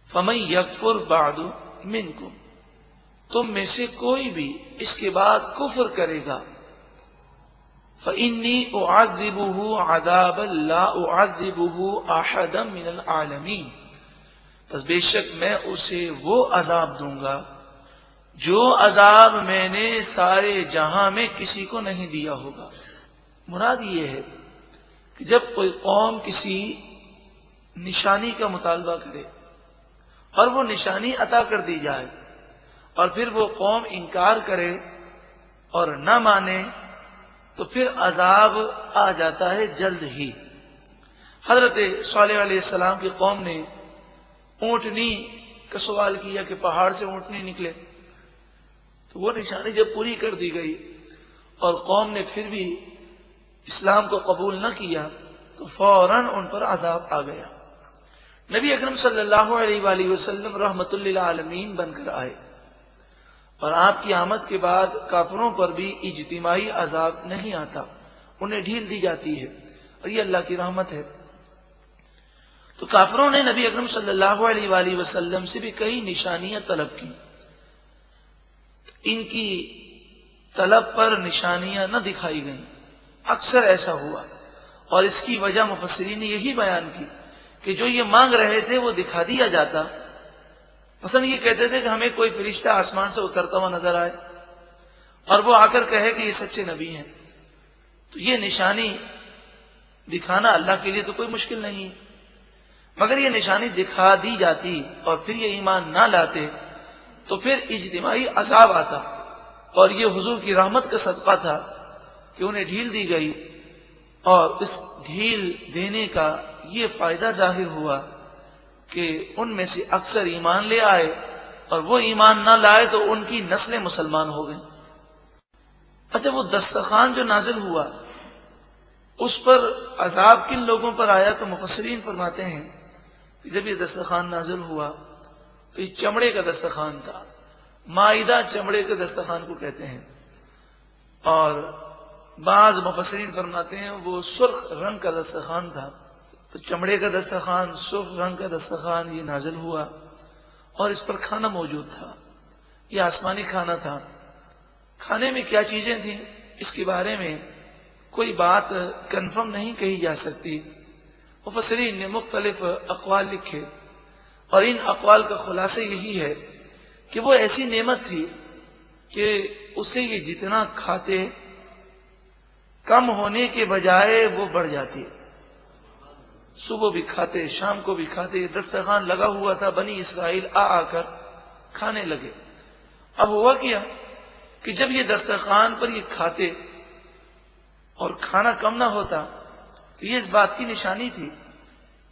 فمن یکفر بعد منکم، تم میں سے کوئی بھی اس کے بعد کفر کرے گا، فإنی اعذبہ عذابا لا اعذبہ احدا من العالمین، پس بے شک میں اسے وہ عذاب دوں گا جو عذاب میں نے سارے جہاں میں کسی کو نہیں دیا ہوگا۔ مراد یہ ہے کہ جب کوئی قوم کسی نشانی کا مطالبہ کرے اور وہ نشانی عطا کر دی جائے اور پھر وہ قوم انکار کرے اور نہ مانے تو پھر عذاب آ جاتا ہے جلد ہی۔ حضرت صالح علیہ السلام کی قوم نے اونٹنی کا سوال کیا کہ پہاڑ سے اونٹنی نکلے، تو وہ نشانی جب پوری کر دی گئی اور قوم نے پھر بھی اسلام کو قبول نہ کیا تو فوراً ان پر عذاب آ گیا۔ نبی اکرم صلی اللہ علیہ وآلہ وسلم رحمت للعالمین بن کر آئے اور آپ کی آمد کے بعد کافروں پر بھی اجتماعی عذاب نہیں آتا، انہیں ڈھیل دی جاتی ہے، اور یہ اللہ کی رحمت ہے۔ تو کافروں نے نبی اکرم صلی اللہ علیہ وآلہ وسلم سے بھی کئی نشانیاں طلب کی، ان کی طلب پر نشانیاں نہ دکھائی گئیں، اکثر ایسا ہوا، اور اس کی وجہ مفسرین نے یہی بیان کی کہ جو یہ مانگ رہے تھے وہ دکھا دیا جاتا۔ مثلا یہ کہتے تھے کہ ہمیں کوئی فرشتہ آسمان سے اترتا ہوا نظر آئے اور وہ آ کر کہے کہ یہ سچے نبی ہیں، تو یہ نشانی دکھانا اللہ کے لیے تو کوئی مشکل نہیں، مگر یہ نشانی دکھا دی جاتی اور پھر یہ ایمان نہ لاتے تو پھر اجتماعی عذاب آتا، اور یہ حضور کی رحمت کا صدقہ تھا کہ انہیں ڈھیل دی گئی، اور اس ڈھیل دینے کا یہ فائدہ ظاہر ہوا کہ ان میں سے اکثر ایمان لے آئے، اور وہ ایمان نہ لائے تو ان کی نسلیں مسلمان ہو گئیں۔ اچھا، وہ دسترخوان جو نازل ہوا اس پر عذاب کن لوگوں پر آیا؟ تو مفسرین فرماتے ہیں کہ جب یہ دسترخوان نازل ہوا تو یہ چمڑے کا دسترخوان تھا، مائدہ چمڑے کے دسترخوان کو کہتے ہیں، اور بعض مفسرین فرماتے ہیں وہ سرخ رنگ کا دسترخوان تھا، تو چمڑے کا دسترخوان، سرخ رنگ کا دسترخوان یہ نازل ہوا، اور اس پر کھانا موجود تھا، یہ آسمانی کھانا تھا۔ کھانے میں کیا چیزیں تھیں اس کے بارے میں کوئی بات کنفرم نہیں کہی جا سکتی، مفسرین نے مختلف اقوال لکھے، اور ان اقوال کا خلاصہ یہی ہے کہ وہ ایسی نعمت تھی کہ اسے یہ جتنا کھاتے کم ہونے کے بجائے وہ بڑھ جاتی، صبح بھی کھاتے شام کو بھی کھاتے، یہ دسترخوان لگا ہوا تھا، بنی اسرائیل آ کر کھانے لگے۔ اب ہوا کیا کہ جب یہ دسترخوان پر یہ کھاتے اور کھانا کم نہ ہوتا تو یہ اس بات کی نشانی تھی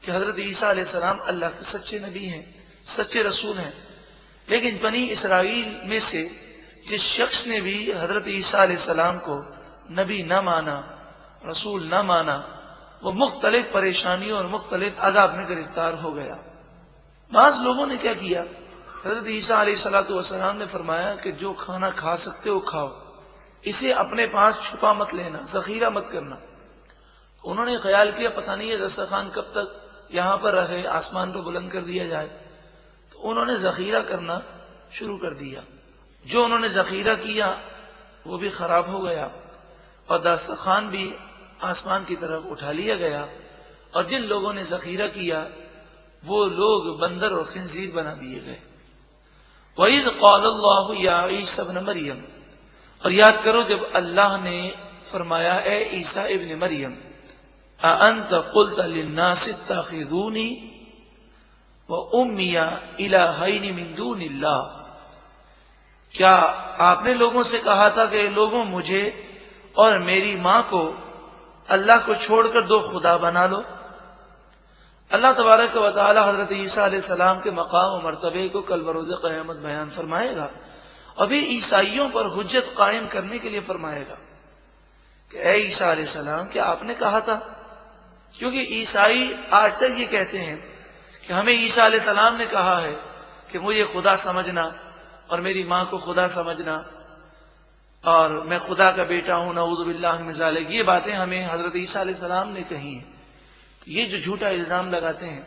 کہ حضرت عیسیٰ علیہ السلام اللہ کے سچے نبی ہیں، سچے رسول ہیں۔ لیکن بنی اسرائیل میں سے جس شخص نے بھی حضرت عیسیٰ علیہ السلام کو نبی نہ مانا، رسول نہ مانا، وہ مختلف پریشانیوں اور مختلف عذاب میں گرفتار ہو گیا۔ بعض لوگوں نے کیا کیا، حضرت عیسیٰ علیہ السلام نے فرمایا کہ جو کھانا کھا سکتے ہو کھاؤ، اسے اپنے پاس چھپا مت لینا، ذخیرہ مت کرنا، انہوں نے خیال کیا پتہ نہیں یہ دسترخوان کب تک یہاں پر رہے، آسمان کو بلند کر دیا جائے، تو انہوں نے ذخیرہ کرنا شروع کر دیا۔ جو انہوں نے ذخیرہ کیا وہ بھی خراب ہو گیا، اور دسترخوان بھی آسمان کی طرف اٹھا لیا گیا، اور جن لوگوں نے ذخیرہ کیا وہ لوگ بندر اور خنزیر بنا دیے گئے۔ وَإِذْ قَالَ اللَّهُ يَا عِيسَى ابْنَ مَرْيَمَ، اور یاد کرو جب اللہ نے فرمایا اے عیسیٰ ابن مریم، أَأَنْتَ قُلْتَ لِلنَّاسِ اتَّخِذُونِي وَأُمِّيَ إِلَٰهَيْنِ مِن دُونِ اللَّهِ، کیا آپ نے لوگوں سے کہا تھا کہ لوگوں مجھے اور میری ماں کو اللہ کو چھوڑ کر دو خدا بنا لو؟ اللہ تبارک و تعالی حضرت عیسیٰ علیہ السلام کے مقام و مرتبے کو کل بروز قیامت بیان فرمائے گا، ابھی عیسائیوں پر حجت قائم کرنے کے لیے فرمائے گا کہ اے عیسیٰ علیہ السلام کیا آپ نے کہا تھا؟ کیونکہ عیسائی آج تک یہ کہتے ہیں کہ ہمیں عیسیٰ علیہ السلام نے کہا ہے کہ مجھے خدا سمجھنا اور میری ماں کو خدا سمجھنا اور میں خدا کا بیٹا ہوں، نعوذ باللہ من ذالک، یہ باتیں ہمیں حضرت عیسیٰ علیہ السلام نے کہی ہیں۔ یہ جو جھوٹا الزام لگاتے ہیں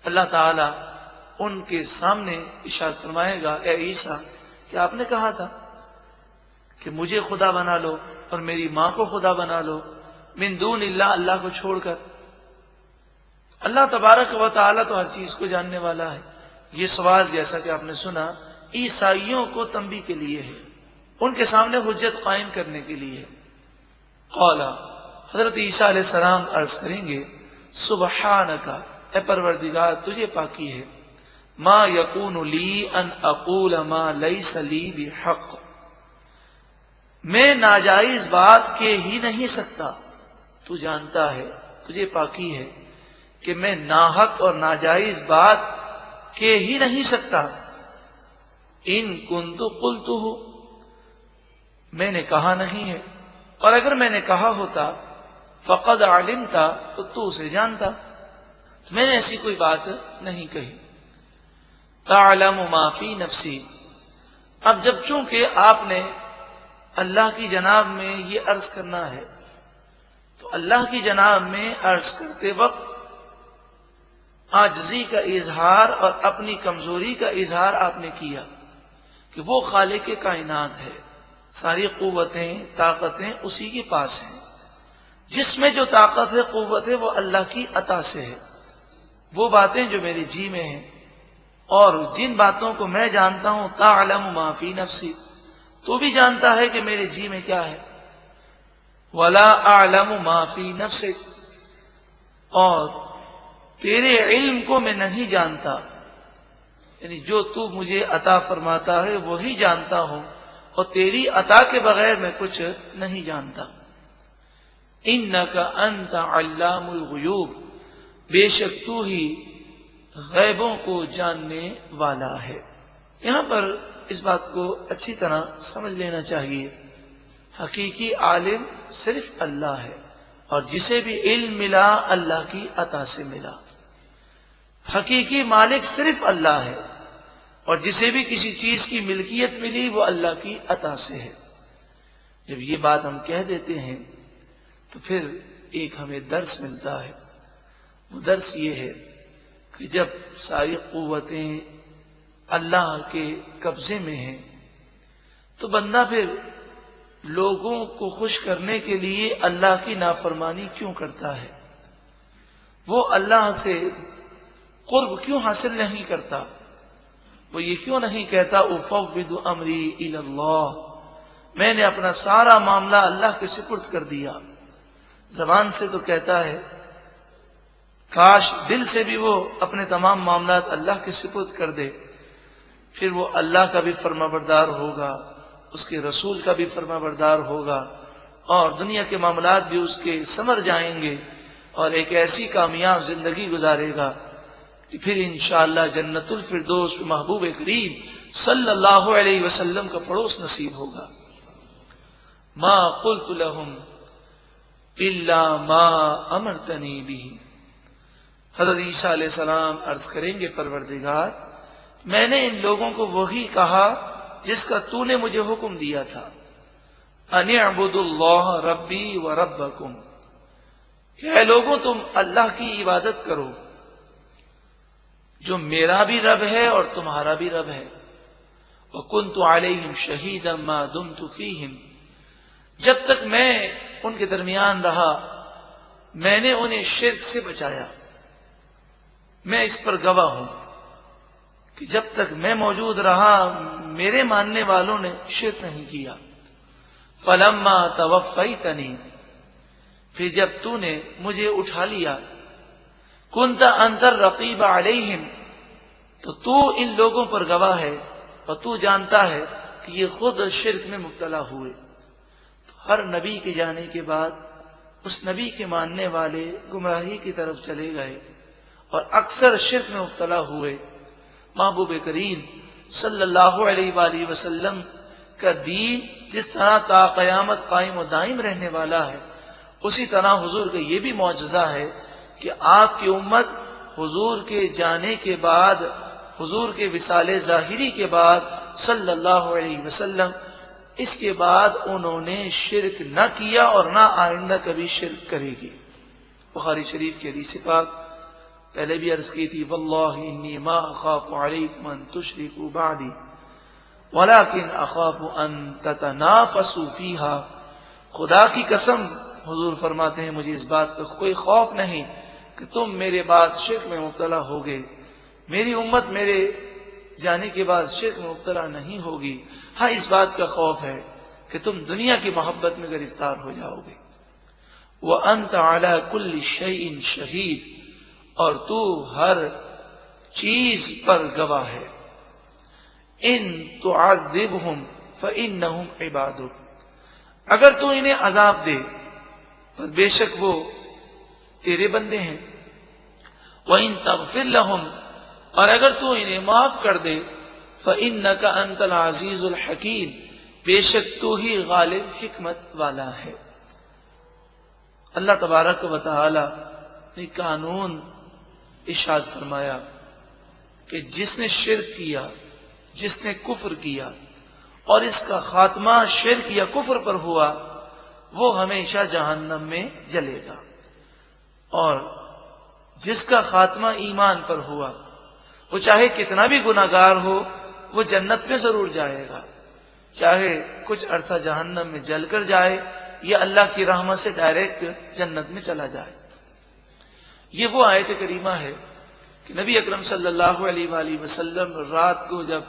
اللہ تعالیٰ ان کے سامنے ارشاد فرمائے گا اے عیسیٰ کہ آپ نے کہا تھا کہ مجھے خدا بنا لو اور میری ماں کو خدا بنا لو من دون اللہ، اللہ کو چھوڑ کر۔ اللہ تبارک و تعالیٰ تو ہر چیز کو جاننے والا ہے۔ یہ سوال جیسا کہ آپ نے سنا عیسائیوں کو تنبیہ کے لیے ہے، ان کے سامنے حجت قائم کرنے کے لیے۔ قال، حضرت عیسیٰ علیہ السلام عرض کریں گے سبحانک، اے پروردگار تجھے پاکی ہے، ما یکون لی ان اقول ما لیس لی بحق، میں ناجائز بات کہہ ہی نہیں سکتا، تو جانتا ہے، تجھے پاکی ہے کہ میں ناحق اور ناجائز بات کہہ ہی نہیں سکتا۔ ان کنت قلتہ، میں نے کہا نہیں ہے، اور اگر میں نے کہا ہوتا فقد علمت، تو اسے جانتا، تو میں نے ایسی کوئی بات نہیں کہی۔ تعلم ما فی نفسی، اب جب چونکہ آپ نے اللہ کی جناب میں یہ عرض کرنا ہے تو اللہ کی جناب میں عرض کرتے وقت عاجزی کا اظہار اور اپنی کمزوری کا اظہار آپ نے کیا کہ وہ خالق کائنات ہے، ساری قوتیں طاقتیں اسی کے پاس ہیں، جس میں جو طاقت ہے قوت ہے وہ اللہ کی عطا سے ہے۔ وہ باتیں جو میرے جی میں ہیں اور جن باتوں کو میں جانتا ہوں، تعلم ما فی نفسی، تو بھی جانتا ہے کہ میرے جی میں کیا ہے، ولا اعلم ما فی نفسک، اور تیرے علم کو میں نہیں جانتا، یعنی جو تو مجھے عطا فرماتا ہے وہی جانتا ہوں، اور تیری عطا کے بغیر میں کچھ نہیں جانتا۔ انک انت علام الغیوب، بے شک تو ہی غیبوں کو جاننے والا ہے۔ یہاں پر اس بات کو اچھی طرح سمجھ لینا چاہیے، حقیقی عالم صرف اللہ ہے، اور جسے بھی علم ملا اللہ کی عطا سے ملا۔ حقیقی مالک صرف اللہ ہے، اور جسے بھی کسی چیز کی ملکیت ملی وہ اللہ کی عطا سے ہے۔ جب یہ بات ہم کہہ دیتے ہیں تو پھر ایک ہمیں درس ملتا ہے، وہ درس یہ ہے کہ جب ساری قوتیں اللہ کے قبضے میں ہیں تو بندہ پھر لوگوں کو خوش کرنے کے لیے اللہ کی نافرمانی کیوں کرتا ہے؟ وہ اللہ سے قرب کیوں حاصل نہیں کرتا؟ وہ یہ کیوں نہیں کہتا افوض امری الی اللہ، میں نے اپنا سارا معاملہ اللہ کے سپرد کر دیا؟ زبان سے تو کہتا ہے، کاش دل سے بھی وہ اپنے تمام معاملات اللہ کے سپرد کر دے، پھر وہ اللہ کا بھی فرما بردار ہوگا، اس کے رسول کا بھی فرما بردار ہوگا، اور دنیا کے معاملات بھی اس کے سمر جائیں گے، اور ایک ایسی کامیاب زندگی گزارے گا کہ پھر انشاءاللہ جنت الفردوس محبوب کریم صلی اللہ علیہ وسلم کا پڑوس نصیب ہوگا۔ ما قلت لهم الا ما امرتنی به، حضرت عیسیٰ علیہ السلام عرض کریں گے پروردگار میں نے ان لوگوں کو وہی کہا جس کا تو نے مجھے حکم دیا تھا، ان اعبدوا اللہ ربی و ربکم، کہ اے لوگوں تم اللہ کی عبادت کرو جو میرا بھی رب ہے اور تمہارا بھی رب ہے. وَكُنْتُ عَلَيْهِمْ شَهِيدًا مَا دُمْتُ فِيهِمْ، جب تک میں ان کے درمیان رہا میں نے انہیں شرک سے بچایا. میں اس پر گواہ ہوں کہ جب تک میں موجود رہا میرے ماننے والوں نے شرک نہیں کیا. فَلَمَّا تَوَفَّيْتَنِي، پھر جب تو نے مجھے اٹھا لیا، كُنْتَ أَنْتَ الرَّقِيبَ عَلَيْهِمْ، تو ان لوگوں پر گواہ ہے اور تو جانتا ہے کہ یہ خود شرک میں مبتلا ہوئے. تو ہر نبی کے جانے کے بعد اس نبی کے ماننے والے گمراہی کی طرف چلے گئے اور اکثر شرک میں مبتلا ہوئے. محبوب کریم صلی اللہ علیہ وآلہ وسلم کا دین جس طرح تا قیامت قائم و دائم رہنے والا ہے، اسی طرح حضور کا یہ بھی معجزہ ہے کہ آپ کی امت حضور کے جانے کے بعد، حضور کے وصال ظاہری کے بعد صلی اللہ علیہ وسلم، اس کے بعد انہوں نے شرک نہ کیا اور نہ آئندہ کبھی شرک کرے گی. بخاری شریف کی حدیث پاک پہلے بھی عرض کی تھی، واللہ انی ما اخاف علیکم ان تشرکوا بعدی ولکن اخاف ان تتنافسوا فیہا. خدا کی قسم حضور فرماتے ہیں مجھے اس بات کا کوئی خوف نہیں کہ تم میرے بعد شرک میں مبتلا ہوگے. میری امت میرے جانے کے بعد شرک میں مبتلا نہیں ہوگی. ہاں اس بات کا خوف ہے کہ تم دنیا کی محبت میں گرفتار ہو جاؤ گے. وَأَنْتَ عَلَى كُلِّ شَيْءٍ شَهِيدٌ، اور تو ہر چیز پر گواہ ہے. ان تعذبهم فإنهم عبادك، اگر تو انہیں عذاب دے پر بے شک وہ تیرے بندے ہیں. وَإِن تَغْفِرْ لَهُمْ، اور اگر تو انہیں معاف کر دے فَإِنَّكَ أَنْتَ الْعَزِيزُ الْحَكِيمُ، بے شک تو ہی غالب حکمت والا ہے. اللہ تبارک و تعالی نے قانون ارشاد فرمایا کہ جس نے شرک کیا، جس نے کفر کیا اور اس کا خاتمہ شرک یا کفر پر ہوا، وہ ہمیشہ جہنم میں جلے گا، اور جس کا خاتمہ ایمان پر ہوا وہ چاہے کتنا بھی گناہگار ہو وہ جنت میں ضرور جائے گا، چاہے کچھ عرصہ جہنم میں جل کر جائے یا اللہ کی رحمت سے ڈائریکٹ جنت میں چلا جائے. یہ وہ آیت کریمہ ہے کہ نبی اکرم صلی اللہ علیہ وآلہ وسلم رات کو جب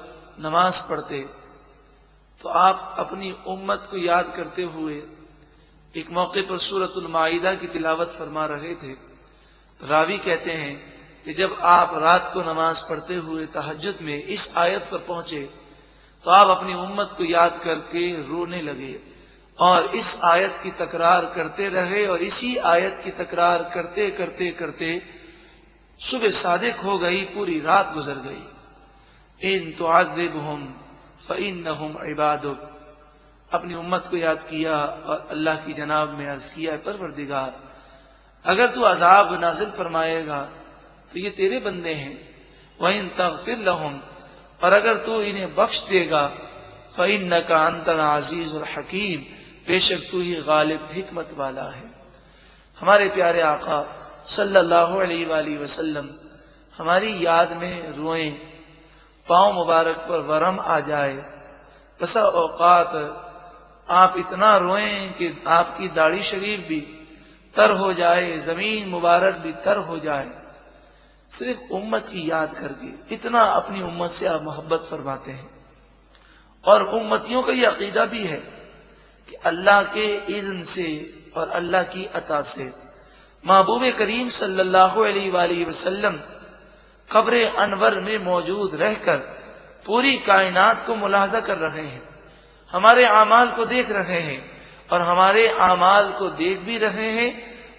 نماز پڑھتے تو آپ اپنی امت کو یاد کرتے ہوئے ایک موقع پر سورۃ المائدہ کی تلاوت فرما رہے تھے. راوی کہتے ہیں کہ جب آپ رات کو نماز پڑھتے ہوئے تہجد میں اس آیت پر پہنچے تو آپ اپنی امت کو یاد کر کے رونے لگے اور اس آیت کی تکرار کرتے رہے، اور اسی آیت کی تکرار کرتے کرتے کرتے صبح صادق ہو گئی، پوری رات گزر گئی. ان تعذبهم فإنهم عبادك، اپنی امت کو یاد کیا اور اللہ کی جناب میں عرض کیا، پروردگار اگر تو عذاب نازل فرمائے گا تو یہ تیرے بندے ہیں. وَإِن تَغْفِرْ لَهُمْ، اور اگر تو انہیں بخش دے گا فَإِنَّكَ أَنْتَ الْعَزِيزُ الْحَكِيمُ، بے شک تو ہی غالب حکمت والا ہے. ہمارے پیارے آقا صلی اللہ علیہ وآلہ وسلم ہماری یاد میں روئیں، پاؤں مبارک پر ورم آ جائے. بسا اوقات آپ اتنا روئیں کہ آپ کی داڑھی شریف بھی تر ہو جائے، زمین مبارک بھی تر ہو جائے، صرف امت کی یاد کر کے. اتنا اپنی امت سے آپ محبت فرماتے ہیں. اور امتیوں کا یہ عقیدہ بھی ہے کہ اللہ کے اذن سے اور اللہ کی عطا سے محبوب کریم صلی اللہ علیہ وآلہ وسلم قبر انور میں موجود رہ کر پوری کائنات کو ملاحظہ کر رہے ہیں، ہمارے اعمال کو دیکھ رہے ہیں اور ہمارے اعمال کو دیکھ بھی رہے ہیں.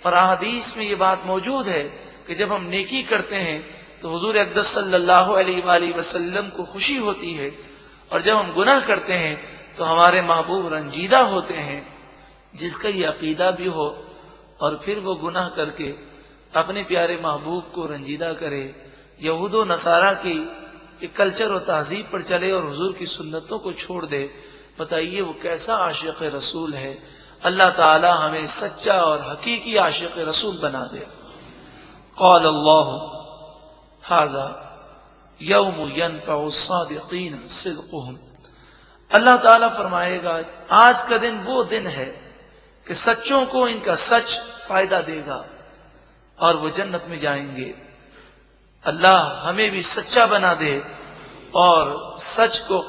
اور احادیث میں یہ بات موجود ہے کہ جب ہم نیکی کرتے ہیں تو حضور اقدس صلی اللہ علیہ وآلہ وسلم کو خوشی ہوتی ہے، اور جب ہم گناہ کرتے ہیں تو ہمارے محبوب رنجیدہ ہوتے ہیں. جس کا یہ عقیدہ بھی ہو اور پھر وہ گناہ کر کے اپنے پیارے محبوب کو رنجیدہ کرے، یہود و نصارہ کی کلچر و تہذیب پر چلے اور حضور کی سنتوں کو چھوڑ دے، بتائیے وہ کیسا عاشق رسول ہے. اللہ تعالی ہمیں سچا اور حقیقی عاشق رسول بنا دے۔ قال اللہ ھذا یوم ینفع الصادقین صدقہم، اللہ تعالیٰ فرمائے گا آج کا دن وہ دن ہے کہ سچوں کو ان کا سچ فائدہ دے گا اور وہ جنت میں جائیں گے۔ اللہ ہمیں بھی سچا بنا دے اور سچ کو